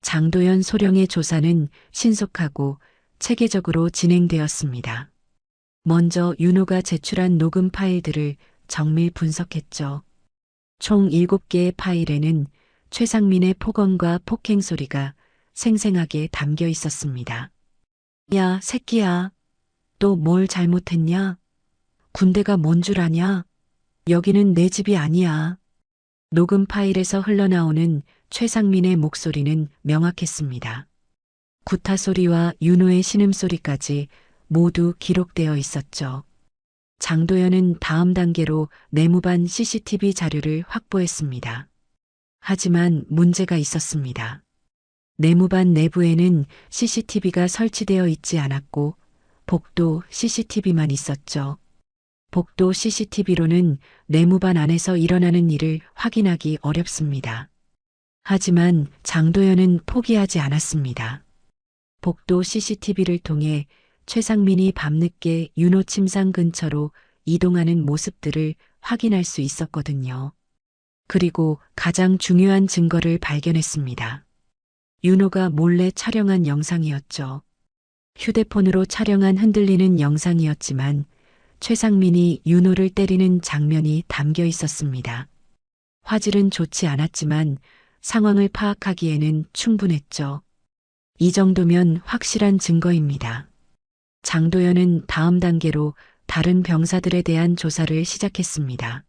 장도연 소령의 조사는 신속하고 체계적으로 진행되었습니다. 먼저 윤호가 제출한 녹음 파일들을 정밀 분석했죠. 총 7개의 파일에는 최상민의 폭언과 폭행 소리가 생생하게 담겨 있었습니다. 야, 새끼야. 또 뭘 잘못했냐? 군대가 뭔 줄 아냐? 여기는 내 집이 아니야. 녹음 파일에서 흘러나오는 최상민의 목소리는 명확했습니다. 구타 소리와 윤호의 신음소리까지 모두 기록되어 있었죠. 장도연은 다음 단계로 내무반 CCTV 자료를 확보했습니다. 하지만 문제가 있었습니다. 내무반 내부에는 CCTV가 설치되어 있지 않았고 복도 CCTV만 있었죠. 복도 CCTV로는 내무반 안에서 일어나는 일을 확인하기 어렵습니다. 하지만 장도연은 포기하지 않았습니다. 복도 CCTV를 통해 최상민이 밤늦게 윤호 침상 근처로 이동하는 모습들을 확인할 수 있었거든요. 그리고 가장 중요한 증거를 발견했습니다. 윤호가 몰래 촬영한 영상이었죠. 휴대폰으로 촬영한 흔들리는 영상이었지만 최상민이 윤호를 때리는 장면이 담겨 있었습니다. 화질은 좋지 않았지만 상황을 파악하기에는 충분했죠. 이 정도면 확실한 증거입니다. 장도연은 다음 단계로 다른 병사들에 대한 조사를 시작했습니다.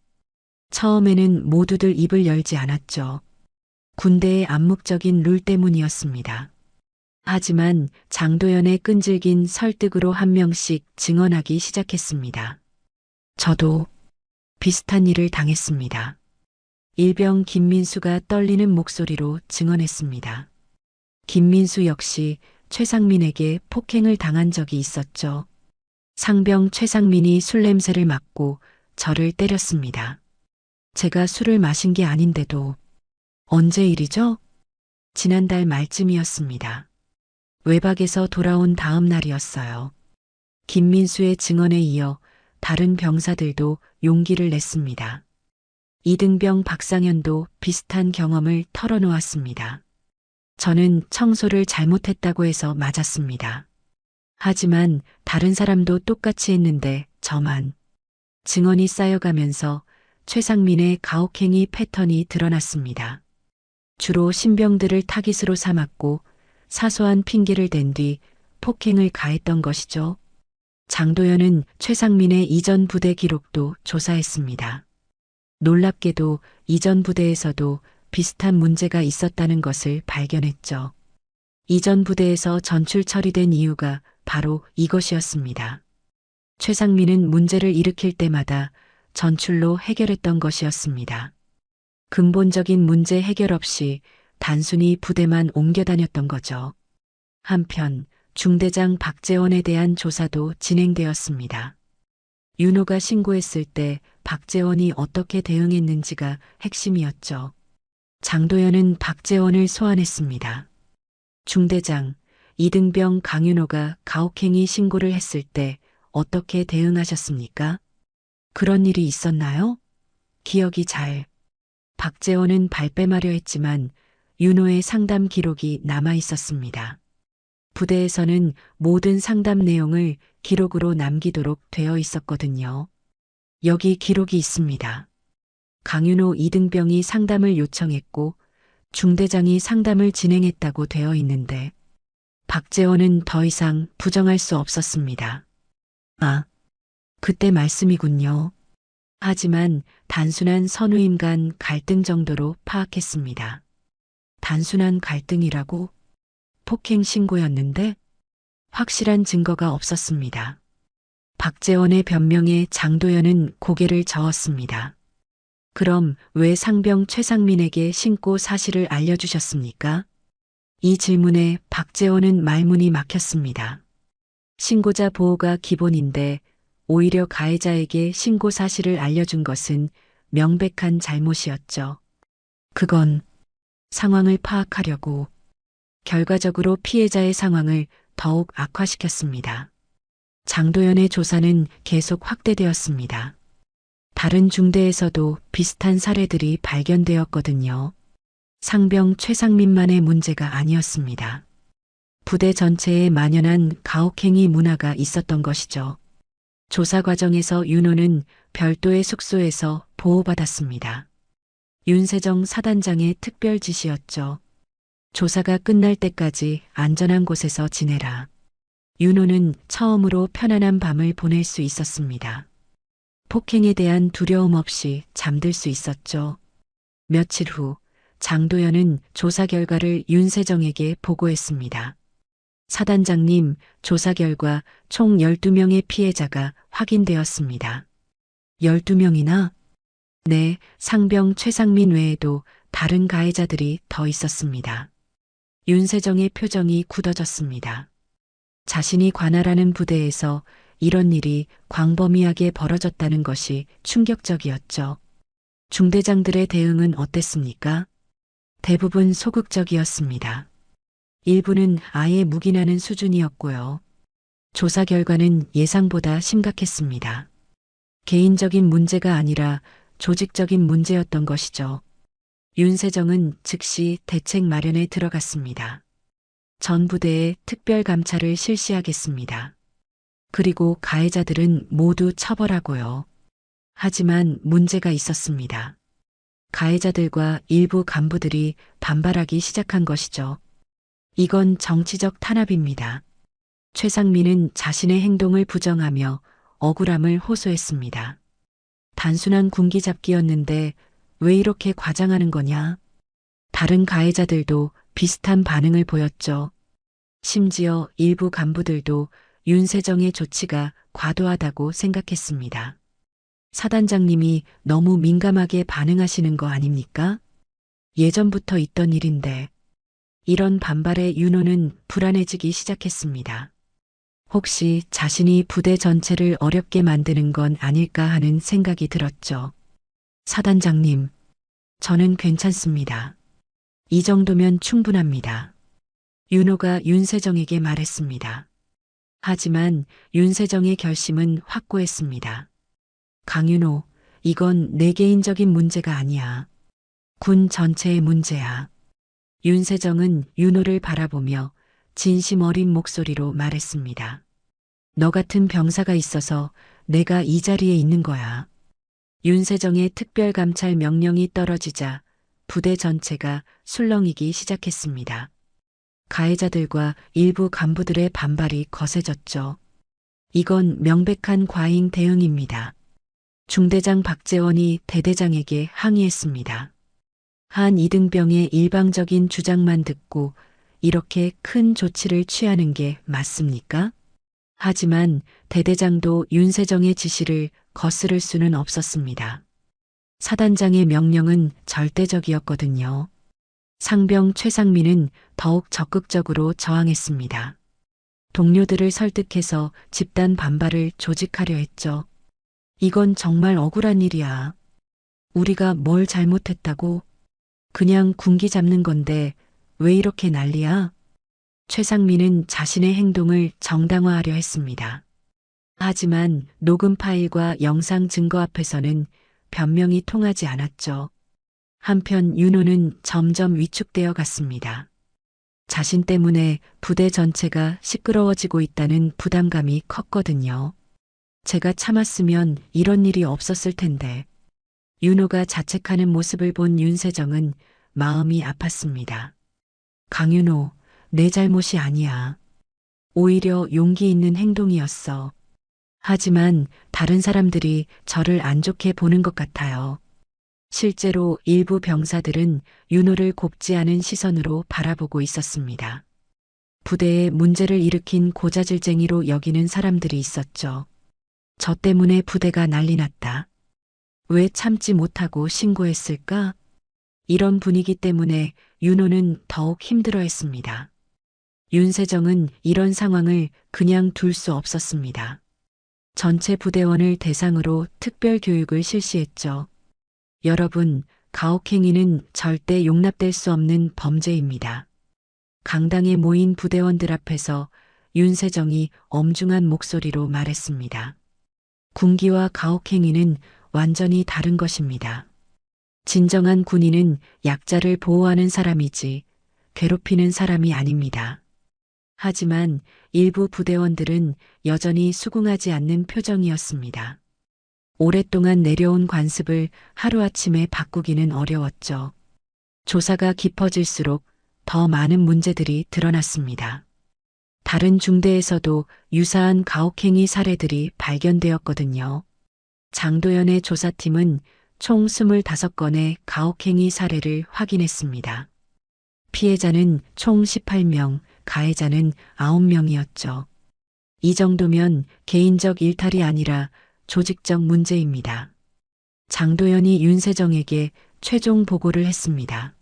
처음에는 모두들 입을 열지 않았죠. 군대의 암묵적인 룰 때문이었습니다. 하지만 장도연의 끈질긴 설득으로 한 명씩 증언하기 시작했습니다. 저도 비슷한 일을 당했습니다. 일병 김민수가 떨리는 목소리로 증언했습니다. 김민수 역시 최상민에게 폭행을 당한 적이 있었죠. 상병 최상민이 술 냄새를 맡고 저를 때렸습니다. 제가 술을 마신 게 아닌데도. 언제 일이죠? 지난달 말쯤이었습니다. 외박에서 돌아온 다음 날이었어요. 김민수의 증언에 이어 다른 병사들도 용기를 냈습니다. 이등병 박상현도 비슷한 경험을 털어놓았습니다. 저는 청소를 잘못했다고 해서 맞았습니다. 하지만 다른 사람도 똑같이 했는데 저만. 증언이 쌓여가면서 최상민의 가혹행위 패턴이 드러났습니다. 주로 신병들을 타깃으로 삼았고 사소한 핑계를 댄 뒤 폭행을 가했던 것이죠. 장도연은 최상민의 이전 부대 기록도 조사했습니다. 놀랍게도 이전 부대에서도 비슷한 문제가 있었다는 것을 발견했죠. 이전 부대에서 전출 처리된 이유가 바로 이것이었습니다. 최상민은 문제를 일으킬 때마다 전출로 해결했던 것이었습니다. 근본적인 문제 해결 없이 단순히 부대만 옮겨 다녔던 거죠. 한편 중대장 박재원에 대한 조사도 진행되었습니다. 윤호가 신고했을 때 박재원이 어떻게 대응했는지가 핵심이었죠. 장도연은 박재원을 소환했습니다. 중대장, 이등병 강윤호가 가혹행위 신고를 했을 때 어떻게 대응하셨습니까? 그런 일이 있었나요? 기억이 잘. 박재원은 발뺌하려 했지만 윤호의 상담 기록이 남아 있었습니다. 부대에서는 모든 상담 내용을 기록으로 남기도록 되어 있었거든요. 여기 기록이 있습니다. 강윤호 이등병이 상담을 요청했고 중대장이 상담을 진행했다고 되어 있는데 박재원은 더 이상 부정할 수 없었습니다. 아, 그때 말씀이군요. 하지만 단순한 선후임 간 갈등 정도로 파악했습니다. 단순한 갈등이라고? 폭행 신고였는데 확실한 증거가 없었습니다. 박재원의 변명에 장도연은 고개를 저었습니다. 그럼 왜 상병 최상민에게 신고 사실을 알려주셨습니까? 이 질문에 박재원은 말문이 막혔습니다. 신고자 보호가 기본인데 오히려 가해자에게 신고 사실을 알려준 것은 명백한 잘못이었죠. 그건 상황을 파악하려고 결과적으로 피해자의 상황을 더욱 악화시켰습니다. 장도연의 조사는 계속 확대되었습니다. 다른 중대에서도 비슷한 사례들이 발견되었거든요. 상병 최상민만의 문제가 아니었습니다. 부대 전체에 만연한 가혹행위 문화가 있었던 것이죠. 조사 과정에서 윤호는 별도의 숙소에서 보호받았습니다. 윤세정 사단장의 특별 지시였죠. 조사가 끝날 때까지 안전한 곳에서 지내라. 윤호는 처음으로 편안한 밤을 보낼 수 있었습니다. 폭행에 대한 두려움 없이 잠들 수 있었죠. 며칠 후 장도연은 조사 결과를 윤세정에게 보고했습니다. 사단장님, 조사 결과 총 12명의 피해자가 확인되었습니다. 12명이나? 네, 상병 최상민 외에도 다른 가해자들이 더 있었습니다. 윤세정의 표정이 굳어졌습니다. 자신이 관할하는 부대에서 이런 일이 광범위하게 벌어졌다는 것이 충격적이었죠. 중대장들의 대응은 어땠습니까? 대부분 소극적이었습니다. 일부는 아예 묵인하는 수준이었고요. 조사 결과는 예상보다 심각했습니다. 개인적인 문제가 아니라 조직적인 문제였던 것이죠. 윤세정은 즉시 대책 마련에 들어갔습니다. 전 부대에 특별 감찰을 실시하겠습니다. 그리고 가해자들은 모두 처벌하고요. 하지만 문제가 있었습니다. 가해자들과 일부 간부들이 반발하기 시작한 것이죠. 이건 정치적 탄압입니다. 최상민은 자신의 행동을 부정하며 억울함을 호소했습니다. 단순한 군기잡기였는데 왜 이렇게 과장하는 거냐? 다른 가해자들도 비슷한 반응을 보였죠. 심지어 일부 간부들도 윤세정의 조치가 과도하다고 생각했습니다. 사단장님이 너무 민감하게 반응하시는 거 아닙니까? 예전부터 있던 일인데. 이런 반발에 윤호는 불안해지기 시작했습니다. 혹시 자신이 부대 전체를 어렵게 만드는 건 아닐까 하는 생각이 들었죠. 사단장님, 저는 괜찮습니다. 이 정도면 충분합니다. 윤호가 윤세정에게 말했습니다. 하지만 윤세정의 결심은 확고했습니다. 강윤호, 이건 내 개인적인 문제가 아니야. 군 전체의 문제야. 윤세정은 윤호를 바라보며 진심 어린 목소리로 말했습니다. 너 같은 병사가 있어서 내가 이 자리에 있는 거야. 윤세정의 특별감찰 명령이 떨어지자 부대 전체가 술렁이기 시작했습니다. 가해자들과 일부 간부들의 반발이 거세졌죠. 이건 명백한 과잉 대응입니다. 중대장 박재원이 대대장에게 항의했습니다. 한 이등병의 일방적인 주장만 듣고 이렇게 큰 조치를 취하는 게 맞습니까? 하지만 대대장도 윤세정의 지시를 거스를 수는 없었습니다. 사단장의 명령은 절대적이었거든요. 상병 최상민은 더욱 적극적으로 저항했습니다. 동료들을 설득해서 집단 반발을 조직하려 했죠. 이건 정말 억울한 일이야. 우리가 뭘 잘못했다고? 그냥 군기 잡는 건데 왜 이렇게 난리야? 최상민은 자신의 행동을 정당화하려 했습니다. 하지만 녹음 파일과 영상 증거 앞에서는 변명이 통하지 않았죠. 한편 윤호는 점점 위축되어 갔습니다. 자신 때문에 부대 전체가 시끄러워지고 있다는 부담감이 컸거든요. 제가 참았으면 이런 일이 없었을 텐데. 윤호가 자책하는 모습을 본 윤세정은 마음이 아팠습니다. 강윤호, 내 잘못이 아니야. 오히려 용기 있는 행동이었어. 하지만 다른 사람들이 저를 안 좋게 보는 것 같아요. 실제로 일부 병사들은 윤호를 곱지 않은 시선으로 바라보고 있었습니다. 부대에 문제를 일으킨 고자질쟁이로 여기는 사람들이 있었죠. 저 때문에 부대가 난리 났다. 왜 참지 못하고 신고했을까? 이런 분위기 때문에 윤호는 더욱 힘들어했습니다. 윤세정은 이런 상황을 그냥 둘 수 없었습니다. 전체 부대원을 대상으로 특별 교육을 실시했죠. 여러분, 가혹행위는 절대 용납될 수 없는 범죄입니다. 강당에 모인 부대원들 앞에서 윤세정이 엄중한 목소리로 말했습니다. 군기와 가혹행위는 완전히 다른 것입니다. 진정한 군인은 약자를 보호하는 사람이지 괴롭히는 사람이 아닙니다. 하지만 일부 부대원들은 여전히 수긍하지 않는 표정이었습니다. 오랫동안 내려온 관습을 하루아침에 바꾸기는 어려웠죠. 조사가 깊어질수록 더 많은 문제들이 드러났습니다. 다른 중대에서도 유사한 가혹행위 사례들이 발견되었거든요. 장도연의 조사팀은 총 25건의 가혹행위 사례를 확인했습니다. 피해자는 총 18명, 가해자는 9명이었죠. 이 정도면 개인적 일탈이 아니라 조직적 문제입니다. 장도연이 윤세정에게 최종 보고를 했습니다.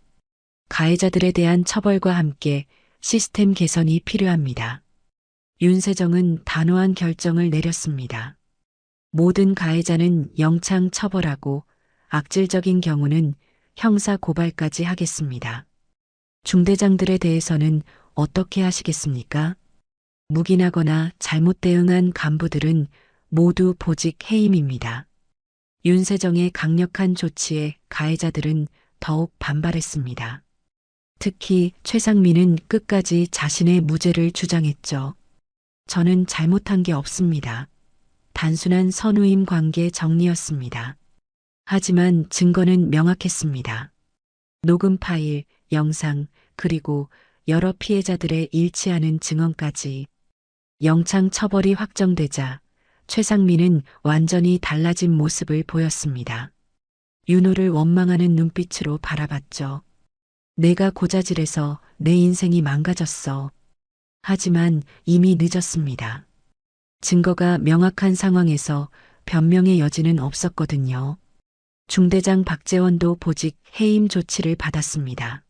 가해자들에 대한 처벌과 함께 시스템 개선이 필요합니다. 윤세정은 단호한 결정을 내렸습니다. 모든 가해자는 영창 처벌하고 악질적인 경우는 형사 고발까지 하겠습니다. 중대장들에 대해서는 어떻게 하시겠습니까? 묵인하거나 잘못 대응한 간부들은 모두 보직 해임입니다. 윤세정의 강력한 조치에 가해자들은 더욱 반발했습니다. 특히 최상민은 끝까지 자신의 무죄를 주장했죠. 저는 잘못한 게 없습니다. 단순한 선후임 관계 정리였습니다. 하지만 증거는 명확했습니다. 녹음 파일, 영상, 그리고 여러 피해자들의 일치하는 증언까지. 영창 처벌이 확정되자 최상민은 완전히 달라진 모습을 보였습니다. 윤호를 원망하는 눈빛으로 바라봤죠. 내가 고자질해서 내 인생이 망가졌어. 하지만 이미 늦었습니다. 증거가 명확한 상황에서 변명의 여지는 없었거든요. 중대장 박재원도 보직 해임 조치를 받았습니다.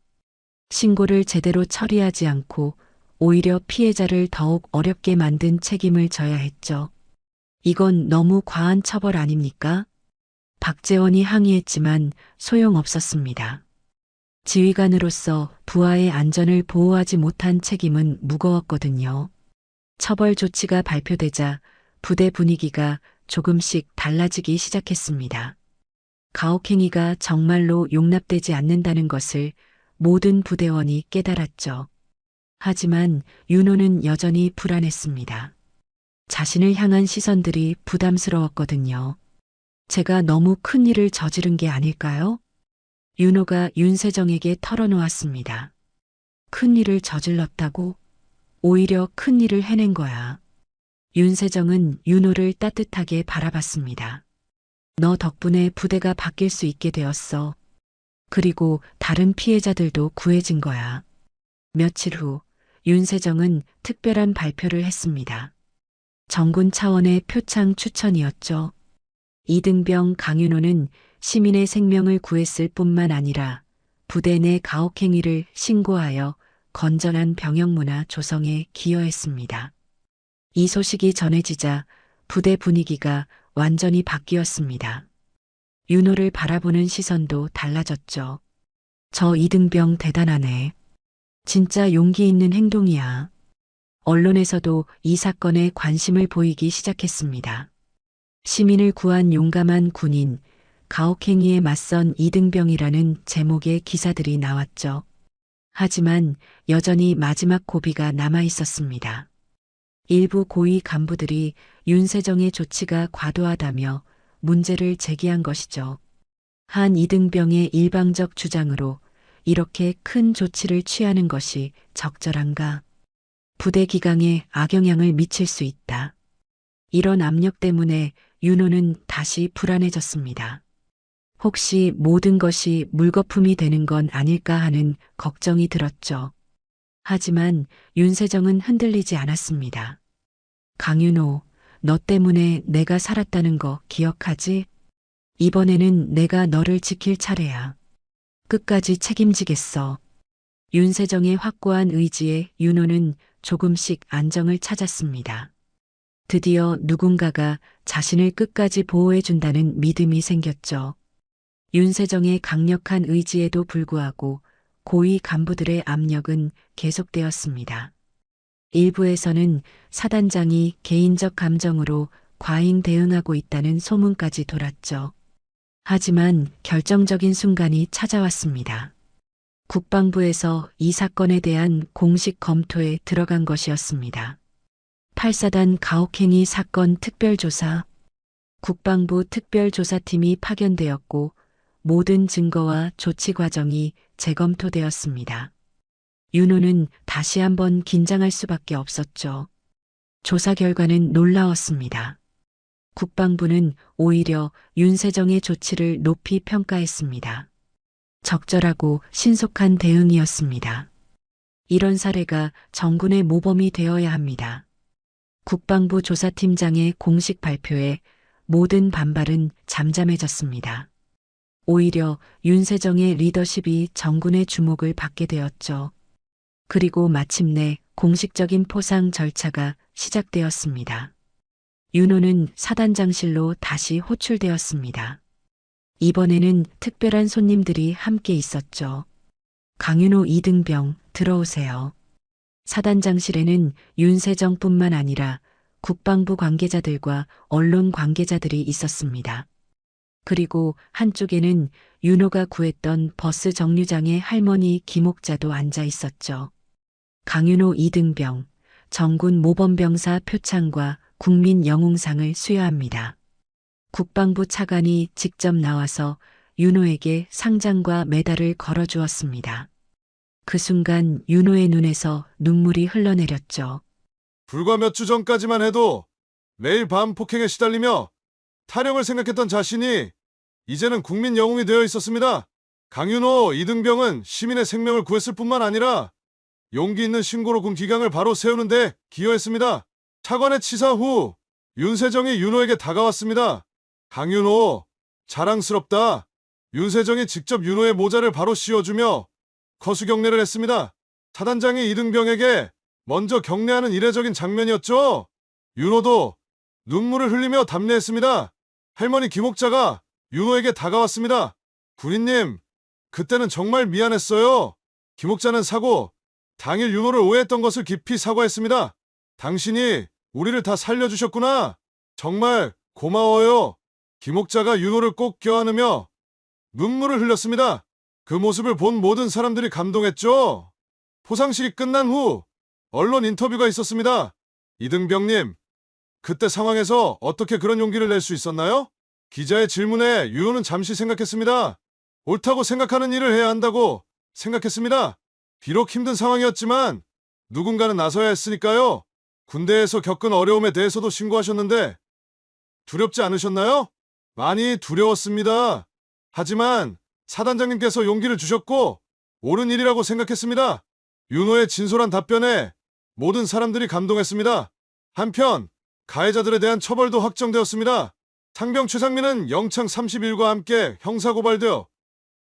신고를 제대로 처리하지 않고 오히려 피해자를 더욱 어렵게 만든 책임을 져야 했죠. 이건 너무 과한 처벌 아닙니까? 박재원이 항의했지만 소용없었습니다. 지휘관으로서 부하의 안전을 보호하지 못한 책임은 무거웠거든요. 처벌 조치가 발표되자 부대 분위기가 조금씩 달라지기 시작했습니다. 가혹행위가 정말로 용납되지 않는다는 것을 모든 부대원이 깨달았죠. 하지만 윤호는 여전히 불안했습니다. 자신을 향한 시선들이 부담스러웠거든요. 제가 너무 큰 일을 저지른 게 아닐까요? 윤호가 윤세정에게 털어놓았습니다. 큰 일을 저질렀다고? 오히려 큰 일을 해낸 거야. 윤세정은 윤호를 따뜻하게 바라봤습니다. 너 덕분에 부대가 바뀔 수 있게 되었어. 그리고 다른 피해자들도 구해진 거야. 며칠 후 윤세정은 특별한 발표를 했습니다. 정군 차원의 표창 추천이었죠. 이등병 강윤호는 시민의 생명을 구했을 뿐만 아니라 부대 내 가혹행위를 신고하여 건전한 병영 문화 조성에 기여했습니다. 이 소식이 전해지자 부대 분위기가 완전히 바뀌었습니다. 윤호를 바라보는 시선도 달라졌죠. 저 이등병 대단하네. 진짜 용기 있는 행동이야. 언론에서도 이 사건에 관심을 보이기 시작했습니다. 시민을 구한 용감한 군인, 가혹행위에 맞선 이등병이라는 제목의 기사들이 나왔죠. 하지만 여전히 마지막 고비가 남아 있었습니다. 일부 고위 간부들이 윤세정의 조치가 과도하다며 문제를 제기한 것이죠. 한 이등병의 일방적 주장으로 이렇게 큰 조치를 취하는 것이 적절한가? 부대 기강에 악영향을 미칠 수 있다. 이런 압력 때문에 윤호는 다시 불안해졌습니다. 혹시 모든 것이 물거품이 되는 건 아닐까 하는 걱정이 들었죠. 하지만 윤세정은 흔들리지 않았습니다. 강윤호, 너 때문에 내가 살았다는 거 기억하지? 이번에는 내가 너를 지킬 차례야. 끝까지 책임지겠어. 윤세정의 확고한 의지에 윤호는 조금씩 안정을 찾았습니다. 드디어 누군가가 자신을 끝까지 보호해준다는 믿음이 생겼죠. 윤세정의 강력한 의지에도 불구하고 고위 간부들의 압력은 계속되었습니다. 일부에서는 사단장이 개인적 감정으로 과잉 대응하고 있다는 소문까지 돌았죠. 하지만 결정적인 순간이 찾아왔습니다. 국방부에서 이 사건에 대한 공식 검토에 들어간 것이었습니다. 8사단 가혹행위 사건 특별조사. 국방부 특별조사팀이 파견되었고 모든 증거와 조치 과정이 재검토되었습니다. 윤호는 다시 한번 긴장할 수밖에 없었죠. 조사 결과는 놀라웠습니다. 국방부는 오히려 윤세정의 조치를 높이 평가했습니다. 적절하고 신속한 대응이었습니다. 이런 사례가 정군의 모범이 되어야 합니다. 국방부 조사팀장의 공식 발표에 모든 반발은 잠잠해졌습니다. 오히려 윤세정의 리더십이 정군의 주목을 받게 되었죠. 그리고 마침내 공식적인 포상 절차가 시작되었습니다. 윤호는 사단장실로 다시 호출되었습니다. 이번에는 특별한 손님들이 함께 있었죠. 강윤호, 이등병, 들어오세요. 사단장실에는 윤세정뿐만 아니라 국방부 관계자들과 언론 관계자들이 있었습니다. 그리고 한쪽에는 윤호가 구했던 버스 정류장의 할머니 김옥자도 앉아 있었죠. 강윤호, 이등병, 정군 모범병사 표창과 국민영웅상을 수여합니다. 국방부 차관이 직접 나와서 윤호에게 상장과 메달을 걸어주었습니다. 그 순간 윤호의 눈에서 눈물이 흘러내렸죠. 불과 몇 주 전까지만 해도 매일 밤 폭행에 시달리며 타령을 생각했던 자신이 이제는 국민 영웅이 되어 있었습니다. 강윤호, 이등병은 시민의 생명을 구했을 뿐만 아니라 용기 있는 신고로 군 기강을 바로 세우는 데 기여했습니다. 차관의 치사 후 윤세정이 윤호에게 다가왔습니다. 강윤호, 자랑스럽다. 윤세정이 직접 윤호의 모자를 바로 씌워주며 거수 경례를 했습니다. 사단장이 이등병에게 먼저 경례하는 이례적인 장면이었죠. 윤호도 눈물을 흘리며 답례했습니다. 할머니 김옥자가 윤호에게 다가왔습니다. 군인님, 그때는 정말 미안했어요. 김옥자는 사고, 당일 윤호를 오해했던 것을 깊이 사과했습니다. 당신이 우리를 다 살려주셨구나. 정말 고마워요. 김옥자가 윤호를 꼭 껴안으며 눈물을 흘렸습니다. 그 모습을 본 모든 사람들이 감동했죠. 포상식이 끝난 후 언론 인터뷰가 있었습니다. 이등병님, 그때 상황에서 어떻게 그런 용기를 낼 수 있었나요? 기자의 질문에 윤호는 잠시 생각했습니다. 옳다고 생각하는 일을 해야 한다고 생각했습니다. 비록 힘든 상황이었지만 누군가는 나서야 했으니까요. 군대에서 겪은 어려움에 대해서도 신고하셨는데 두렵지 않으셨나요? 많이 두려웠습니다. 하지만 사단장님께서 용기를 주셨고 옳은 일이라고 생각했습니다. 윤호의 진솔한 답변에 모든 사람들이 감동했습니다. 한편 가해자들에 대한 처벌도 확정되었습니다. 상병 최상민은 영창 31과 함께 형사고발되어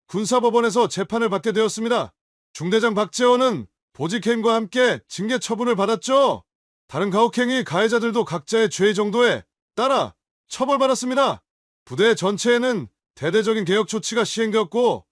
군사법원에서 재판을 받게 되었습니다. 중대장 박재원은 보직해임과 함께 징계 처분을 받았죠. 다른 가혹행위 가해자들도 각자의 죄의 정도에 따라 처벌받았습니다. 부대 전체에는 대대적인 개혁 조치가 시행되었고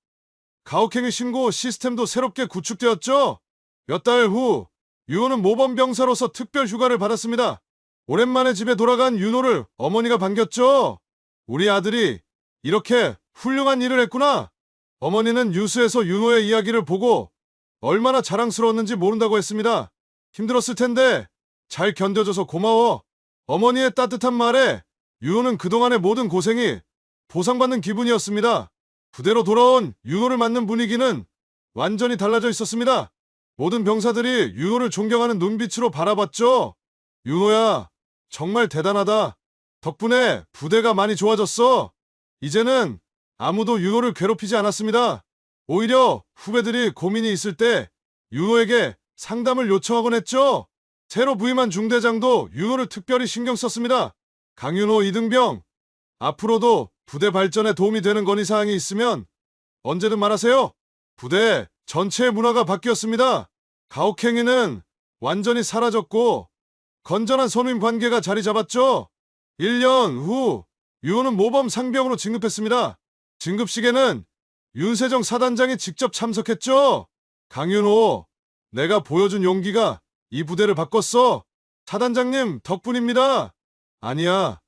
가혹행위 신고 시스템도 새롭게 구축되었죠. 몇 달 후 윤호는 모범병사로서 특별 휴가를 받았습니다. 오랜만에 집에 돌아간 윤호를 어머니가 반겼죠. 우리 아들이 이렇게 훌륭한 일을 했구나. 어머니는 뉴스에서 윤호의 이야기를 보고 얼마나 자랑스러웠는지 모른다고 했습니다. 힘들었을 텐데 잘 견뎌줘서 고마워. 어머니의 따뜻한 말에 윤호는 그동안의 모든 고생이 보상받는 기분이었습니다. 부대로 돌아온 윤호를 맞는 분위기는 완전히 달라져 있었습니다. 모든 병사들이 윤호를 존경하는 눈빛으로 바라봤죠. 윤호야, 정말 대단하다. 덕분에 부대가 많이 좋아졌어. 이제는 아무도 윤호를 괴롭히지 않았습니다. 오히려 후배들이 고민이 있을 때 윤호에게 상담을 요청하곤 했죠. 새로 부임한 중대장도 윤호를 특별히 신경 썼습니다. 강윤호, 이등병, 앞으로도 부대 발전에 도움이 되는 건의사항이 있으면 언제든 말하세요. 부대 전체의 문화가 바뀌었습니다. 가혹행위는 완전히 사라졌고 건전한 선임 관계가 자리 잡았죠. 1년 후 윤호는 모범 상병으로 진급했습니다. 진급식에는 윤세정 사단장이 직접 참석했죠. 강윤호, 내가 보여준 용기가 이 부대를 바꿨어. 사단장님 덕분입니다. 아니야,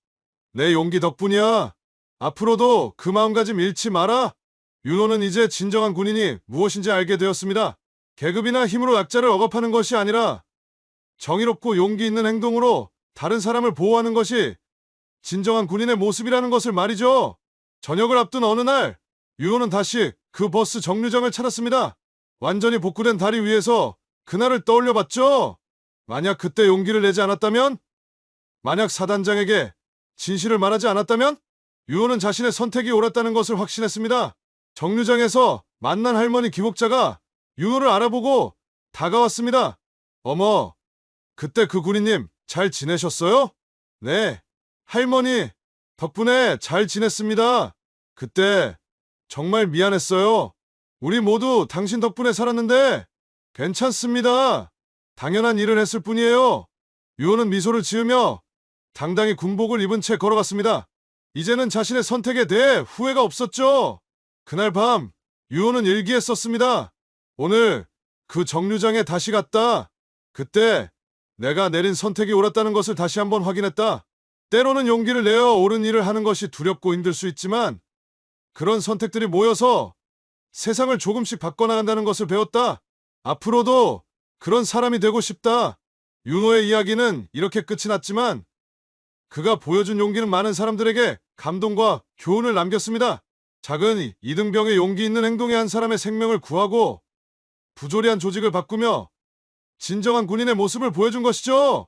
내 용기 덕분이야. 앞으로도 그 마음가짐 잃지 마라. 윤호는 이제 진정한 군인이 무엇인지 알게 되었습니다. 계급이나 힘으로 약자를 억압하는 것이 아니라 정의롭고 용기 있는 행동으로 다른 사람을 보호하는 것이 진정한 군인의 모습이라는 것을 말이죠. 저녁을 앞둔 어느 날, 윤호는 다시 그 버스 정류장을 찾았습니다. 완전히 복구된 다리 위에서 그날을 떠올려 봤죠. 만약 그때 용기를 내지 않았다면? 만약 사단장에게 진실을 말하지 않았다면? 윤호는 자신의 선택이 옳았다는 것을 확신했습니다. 정류장에서 만난 할머니 김옥자가 윤호를 알아보고 다가왔습니다. 어머, 그때 그 군인님 잘 지내셨어요? 네, 할머니 덕분에 잘 지냈습니다. 그때 정말 미안했어요. 우리 모두 당신 덕분에 살았는데 괜찮습니다. 당연한 일을 했을 뿐이에요. 윤호는 미소를 지으며 당당히 군복을 입은 채 걸어갔습니다. 이제는 자신의 선택에 대해 후회가 없었죠. 그날 밤 유호는 일기에 썼습니다. 오늘 그 정류장에 다시 갔다. 그때 내가 내린 선택이 옳았다는 것을 다시 한번 확인했다. 때로는 용기를 내어 옳은 일을 하는 것이 두렵고 힘들 수 있지만 그런 선택들이 모여서 세상을 조금씩 바꿔나간다는 것을 배웠다. 앞으로도 그런 사람이 되고 싶다. 윤호의 이야기는 이렇게 끝이 났지만 그가 보여준 용기는 많은 사람들에게 감동과 교훈을 남겼습니다. 작은 이등병의 용기 있는 행동이 한 사람의 생명을 구하고 부조리한 조직을 바꾸며 진정한 군인의 모습을 보여준 것이죠.